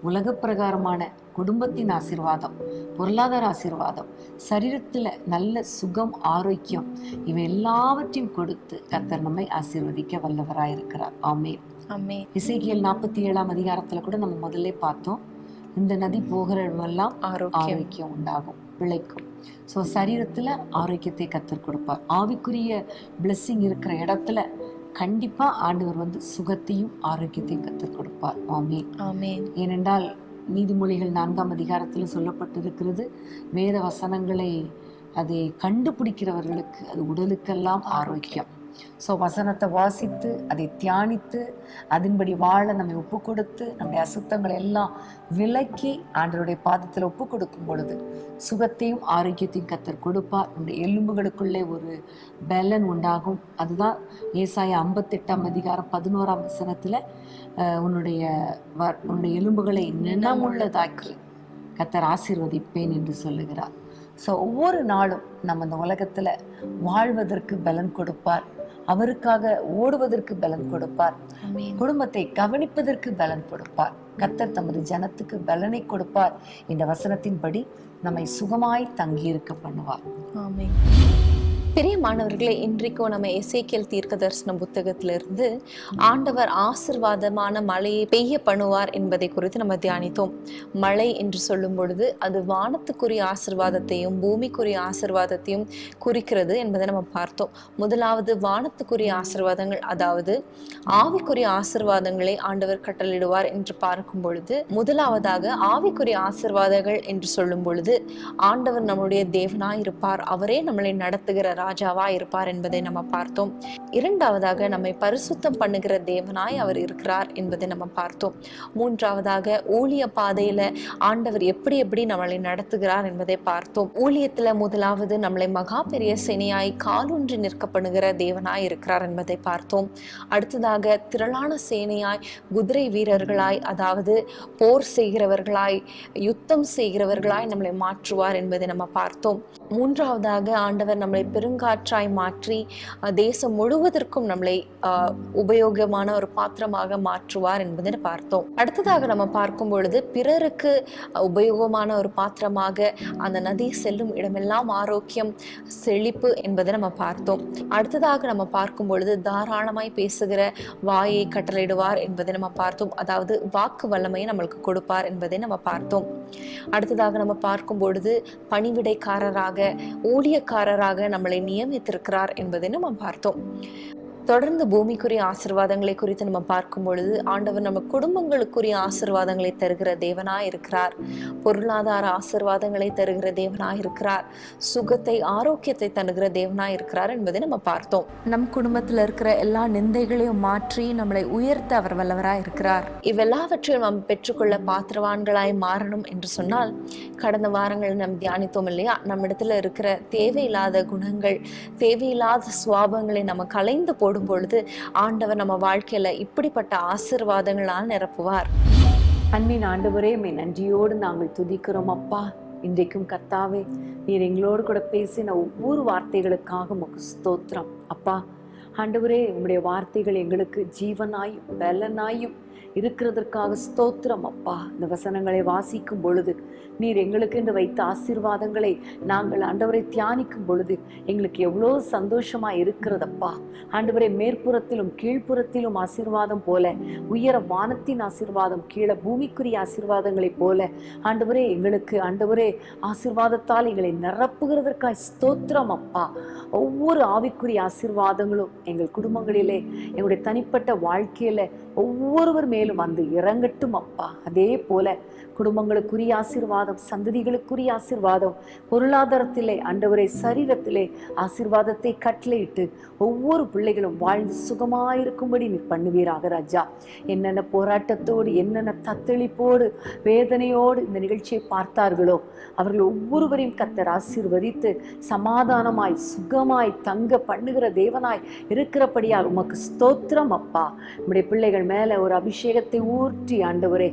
உலக பிரகாரமான குடும்பத்தின் ஆசீர்வாதம், பொருளாதார ஆசீர்வாதம், சரீரத்தில் நல்ல சுகம், ஆரோக்கியம், இவை எல்லாவற்றையும் கொடுத்து கர்த்தர் நம்மை ஆசீர்வதிக்க வல்லவராயிருக்கிறார். ஆமென். ஆமென். எசேக்கியேல் 47ஆம் அதிகாரத்துல கூட நம்ம முதல்ல பார்த்தோம், இந்த நதி போகிற இடமெல்லாம் ஆரோக்கியம் உண்டாகும், பிழைக்கும். ஸோ சரீரத்துல ஆரோக்கியத்தை கர்த்தர் கொடுப்பார். ஆவிக்குரிய பிளெஸ்ஸிங் இருக்கிற இடத்துல கண்டிப்பா ஆண்டவர் சுகத்தையும் ஆரோக்கியத்தையும் கற்றுக் கொடுப்பார். ஆமென். ஆமென். ஏனென்றால் நீதிமொழிகள் 4ஆம் அதிகாரத்தில் சொல்லப்பட்டிருக்கிறது, வேத வசனங்களை அதை கண்டுபிடிக்கிறவர்களுக்கு அது உடலுக்கெல்லாம் ஆரோக்கியம். ஸோ வசனத்தை வாசித்து அதை தியானித்து அதன்படி வாழ நம்மை ஒப்பு கொடுத்து நம்முடைய அசுத்தங்களை எல்லாம் விலக்கி ஆண்டவருடைய பாதத்தில் ஒப்பு கொடுக்கும் பொழுது சுகத்தையும் ஆரோக்கியத்தையும் கர்த்தர் கொடுப்பார். நம்முடைய எலும்புகளுக்குள்ளே ஒரு பலன் உண்டாகும். அதுதான் ஏசாயா 58ஆம் அதிகாரம் 11ஆம் வசனத்தில் உன்னுடைய எலும்புகளை நினமுள்ளதாக்கி கர்த்தர் ஆசீர்வதிப்பேன் என்று சொல்லுகிறார். ஸோ ஒவ்வொரு நாளும் நம்ம இந்த உலகத்தில் வாழ்வதற்கு பலன் கொடுப்பார், அவருக்காக ஓடுவதற்கு பலன் கொடுப்பார், குடும்பத்தை கவனிப்பதற்கு பலன் கொடுப்பார். கர்த்தர் தமது ஜனத்துக்கு பலனை கொடுப்பார். இந்த வசனத்தின்படி நம்மை சுகமாய் தங்கியிருக்க பண்ணுவார். ஆமென். பிரியமானவர்களே, இன்றைக்கும் நம்ம எசேக்கியேல் தீர்க்க தரிசன புத்தகத்திலிருந்து ஆண்டவர் ஆசீர்வாதமான மழையை பெய்ய பண்ணுவார் என்பதை குறித்து நம்ம தியானித்தோம். மழை என்று சொல்லும் பொழுது அது வானத்துக்குரிய ஆசீர்வாதத்தையும் பூமிக்குரிய ஆசீர்வாதத்தையும் குறிக்கிறது என்பதை நம்ம பார்த்தோம். முதலாவது வானத்துக்குரிய ஆசீர்வாதங்கள், அதாவது ஆவிக்குரிய ஆசீர்வாதங்களை ஆண்டவர் கட்டளிடுவார் என்று பார்க்கும் பொழுது, முதலாவதாக ஆவிக்குரிய ஆசீர்வாதங்கள் என்று சொல்லும் பொழுது ஆண்டவர் நம்முடைய தேவனாய் இருப்பார், அவரே நம்மளை நடத்துகிற ராஜாவா இருப்பார் என்பதை நம்ம பார்த்தோம். இரண்டாவதாக நம்மை பரிசுத்தம் பண்ணுகிற தேவனாய் அவர் இருக்கிறார் என்பதை நம்ம பார்த்தோம். மூன்றாவதாக ஊழிய பாதையில ஆண்டவர் எப்படி எப்படி நம்மளை நடத்துகிறார் என்பதை பார்த்தோம். ஊழியத்துல முதலாவது நம்மளை மகா பெரிய சேனையாய் காலூன்றி நிற்க பண்ணுகிற தேவனாய் இருக்கிறார் என்பதை பார்த்தோம். அடுத்ததாக திரளான சேனையாய் குதிரை வீரர்களாய், அதாவது போர் செய்கிறவர்களாய் யுத்தம் செய்கிறவர்களாய் நம்மளை மாற்றுவார் என்பதை நம்ம பார்த்தோம். மூன்றாவதாக ஆண்டவர் நம்மளை பெருங்காற்றாய் மாற்றி தேசம் முழுவதற்கும் நம்மளை உபயோகமான ஒரு பாத்திரமாக மாற்றுவார் என்பதை பார்த்தோம். அடுத்ததாக நம்ம பார்க்கும் பொழுது பிறருக்கு உபயோகமான ஒரு பாத்திரமாக அந்த நதி செல்லும் இடமெல்லாம் ஆரோக்கியம், செழிப்பு என்பதை நம்ம பார்த்தோம். அடுத்ததாக நம்ம பார்க்கும் பொழுது தாராளமாய் பேசுகிற வாயை கட்டளையிடுவார் என்பதை நம்ம பார்த்தோம். அதாவது வாக்கு வல்லமையை நம்மளுக்கு கொடுப்பார் என்பதை நம்ம பார்த்தோம். அடுத்ததாக நம்ம பார்க்கும் பொழுது பணிவிடைக்காரராக, ஊழியக்காரராக நம்மளை நியமித்திருக்கிறார் என்பதை நம்ம பார்த்தோம். தொடர்ந்து பூமிக்குரிய ஆசீர்வாதங்களை குறித்து நம்ம பார்க்கும் பொழுது ஆண்டவர் நம்ம குடும்பங்களுக்குரிய ஆசீர்வாதங்களை தருகிற தேவனாய் இருக்கிறார், பொருளாதார ஆசீர்வாதங்களை தருகிற தேவனாய் இருக்கிறார், சுகத்தை ஆரோக்கியத்தை தருகிற தேவனாய் இருக்கிறார் என்பதை நம்ம பார்த்தோம். நம் குடும்பத்தில் இருக்கிற எல்லா நிந்தைகளையும் மாற்றி நம்மளை உயர்த்த அவர் வல்லவராய் இருக்கிறார். இவ்வெல்லாவற்றையும் நாம் பெற்றுக்கொள்ள பாத்திரவான்களாய் மாறணும் என்று சொன்னால், கடந்த வாரங்கள் நாம் தியானித்தோம் இல்லையா, நம்மிடத்துல இருக்கிற தேவையில்லாத குணங்கள், தேவையில்லாத சுவாபங்களை நம்ம கலைந்து போடும் பொழுது ஆண்டவர் நம்ம வாழ்க்கையில இப்படிப்பட்ட ஆசீர்வாதங்களால் நிரப்புவார். அன்பின் ஆண்டவரே, நன்றியோடு நாங்கள் துதிக்கிறோம் அப்பா. இன்றைக்கும் கர்த்தாவே, நீர் எங்களோடு கூட பேசின ஒவ்வொரு வார்த்தைகளுக்காக உமக்கு ஸ்தோத்திரம் அப்பா. ஆண்டவரே, உம்முடைய வார்த்தைகள் எங்களுக்கு ஜீவனாயும் பலனாயும் இருக்கிறதற்காக ஸ்தோத்திரம் அப்பா. இந்த வசனங்களை வாசிக்கும் பொழுது நீர் எங்களுக்கு என்று வைத்த ஆசீர்வாதங்களை நாங்கள் ஆண்டவரை தியானிக்கும் பொழுது எங்களுக்கு எவ்வளோ சந்தோஷமா இருக்கிறதப்பா. ஆண்டவரை, மேற்புறத்திலும் கீழ்ப்புறத்திலும் ஆசீர்வாதம் போல, உயர வானத்தின் ஆசீர்வாதம் கீழே பூமிக்குரிய ஆசீர்வாதங்களை போல ஆண்டவரே எங்களுக்கு ஆண்டவரே ஆசீர்வாதத்தால் எங்களை நிரப்புகிறதற்காக ஸ்தோத்திரம் அப்பா. ஒவ்வொரு ஆவிக்குரிய ஆசீர்வாதங்களும் எங்கள் குடும்பங்களிலே, எங்களுடைய தனிப்பட்ட வாழ்க்கையில ஒவ்வொருவர் மேலும் வந்து இறங்கட்டும் அப்பா. அதே போல குடும்பங்களுக்குரிய ஆசீர்வாதம், சந்ததிகளுக்குரிய ஆசீர்வாதம், பொருளாதாரத்திலே ஆண்டவரே சரீரத்திலே ஆசீர்வாதத்தை கட்டளையிட்டு ஒவ்வொரு பிள்ளைகளும் வாழ்ந்து சுகமாயிருக்கும்படி நீர் பண்ணுவீராக ராஜா. என்னென்ன போராட்டத்தோடு, என்னென்ன தத்தளிப்போடு, வேதனையோடு இந்த நிகழ்ச்சியை பார்த்தார்களோ அவர்கள் ஒவ்வொருவரையும் கர்த்தர் ஆசீர்வதித்து சமாதானமாய் சுகமாய் தங்க பண்ணுகிற தேவனாய் இருக்கிறபடியாக உமக்கு ஸ்தோத்திரம் அப்பா. நம்முடைய பிள்ளைகள் மேல ஒரு அபிஷேகத்தை ஊற்றி ஆண்டவரே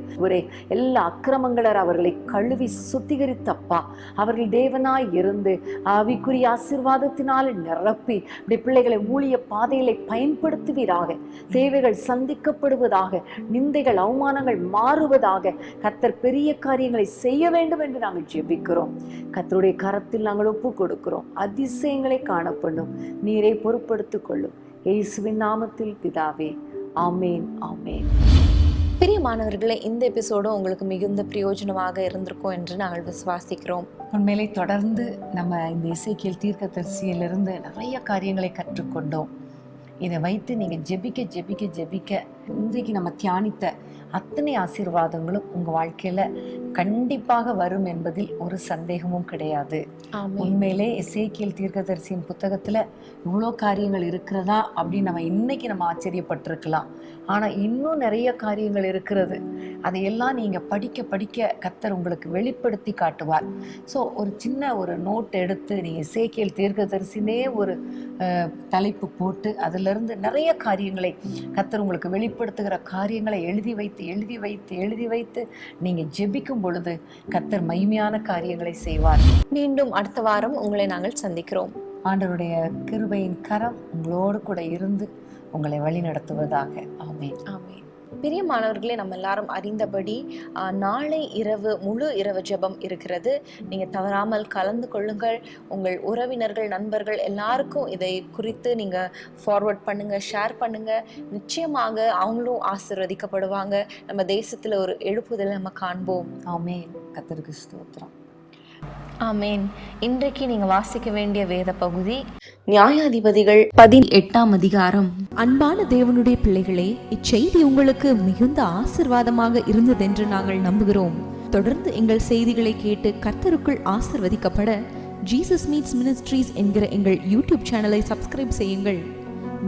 எல்லா அக்கிரமங்களர் அவர்களை கழுவி சுத்திகரித்தப்பா. அவர்கள் தேவனாய் இருந்து ஆவிக்குரிய ஆசீர்வாதத்தினால் நிரப்பி இப்படி பிள்ளைகளை ஊழிய பாதைகளை பயன்படுத்துவீராக. தேவைகள் சந்திக்கப்படுவதாக, நிந்தைகள் அவமானங்கள் மாறுவதாக. கர்த்தர் பெரிய காரியங்களை செய்ய வேண்டும் என்று நாங்கள் ஜெபிக்கிறோம். கர்த்தருடைய கரத்தில் நாங்கள் ஒப்பு கொடுக்கிறோம். அதிசயங்களை காணப்படும் நீரை பொறுப்படுத்திக் கொள்ளும். இயேசுவின் நாமத்தில் பிதாவே, ஆமேன், ஆமேன். பிரியமானவர்களே, இந்த எபிசோடும் உங்களுக்கு மிகுந்த பிரயோஜனமாக இருந்திருக்கும் என்று நாங்கள் விசுவாசிக்கிறோம். உண்மையிலே தொடர்ந்து நம்ம இந்த எசேக்கியேல் தீர்க்கதரிசியிலிருந்து நிறைய காரியங்களை கற்றுக்கொண்டோம். இதை வைத்து நீங்கள் ஜெபிக்க ஜெபிக்க ஜெபிக்க இன்றைக்கு நம்ம தியானித்த அத்தனை ஆசீர்வாதங்களும் உங்கள் வாழ்க்கையில் கண்டிப்பாக வரும் என்பதில் ஒரு சந்தேகமும் கிடையாது. உண்மையிலே எசேக்கியேல் தீர்க்கதரிசியின் புத்தகத்தில் இவ்வளோ காரியங்கள் இருக்கிறதா அப்படின்னு நம்ம ஆச்சரியப்பட்டிருக்கலாம். ஆனால் இன்னும் நிறைய காரியங்கள் இருக்கிறது. அதையெல்லாம் நீங்கள் படிக்க படிக்க கர்த்தர் உங்களுக்கு வெளிப்படுத்தி காட்டுவார். ஸோ ஒரு சின்ன ஒரு நோட் எடுத்து நீங்கள் எசேக்கியேல் தீர்க்கதரிசினே ஒரு தலைப்பு போட்டு அதிலிருந்து நிறைய காரியங்களை கர்த்தர் உங்களுக்கு வெளிப்படுத்துகிற காரியங்களை எழுதி வைத்து நீங்கள் ஜெபிக்கும் பொழுது கர்த்தர் மகிமையான காரியங்களை செய்வார். மீண்டும் அடுத்த வாரம் உங்களை நாங்கள் சந்திக்கிறோம். ஆண்டவருடைய கிருபையின் கரம் உங்களோடு கூட இருந்து உங்களை வழி நடத்துவதாக. ஆமென். ஆமென். பிரியமானவர்களே, நம்ம எல்லாரும் அறிந்தபடி நாளை இரவு முழு இரவு ஜெபம் இருக்கிறது. நீங்கள் தவறாமல் கலந்து கொள்ளுங்கள். உங்கள் உறவினர்கள், நண்பர்கள் எல்லாருக்கும் இதை குறித்து நீங்கள் ஃபார்வர்ட் பண்ணுங்கள், ஷேர் பண்ணுங்கள். நிச்சயமாக அவங்களும் ஆசீர்வதிக்கப்படுவாங்க. நம்ம தேசத்தில் ஒரு எழுப்புதலை நம்ம காண்போம். ஆமென். கர்த்தருக்கு ஸ்தோத்திரம். ஆமென். இன்றைக்கு நீங்க வாசிக்க வேண்டிய வேத பகுதி நியாயாதிபதிகள் 18ஆம் அதிகாரம். அன்பான தேவனுடைய பிள்ளைகளே, இச்செய்தி உங்களுக்கு மிகுந்த ஆசீர்வாதமாக இருந்ததென்று நாங்கள் நம்புகிறோம். தொடர்ந்து எங்கள் செய்திகளை கேட்டு கர்த்தருக்குள் ஆசீர்வதிக்கப்பட ஜீசஸ் மீட்ஸ் மினிஸ்ட்ரீஸ் என்கிற எங்கள் யூடியூப் சேனலை சப்ஸ்கிரைப் செய்யுங்கள்.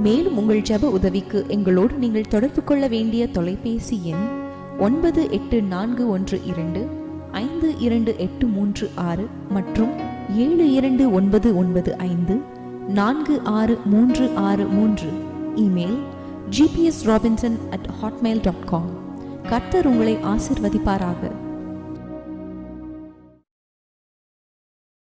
மேலும் உங்கள் ஜெப உதவிக்கு எங்களோடு நீங்கள் தொடர்பு கொள்ள வேண்டிய தொலைபேசி எண் 9842252836 மற்றும் 7299546363. Email gpsrobinson@hotmail.com. கர்த்தர் உங்களை ஆசீர்வதிப்பாராக.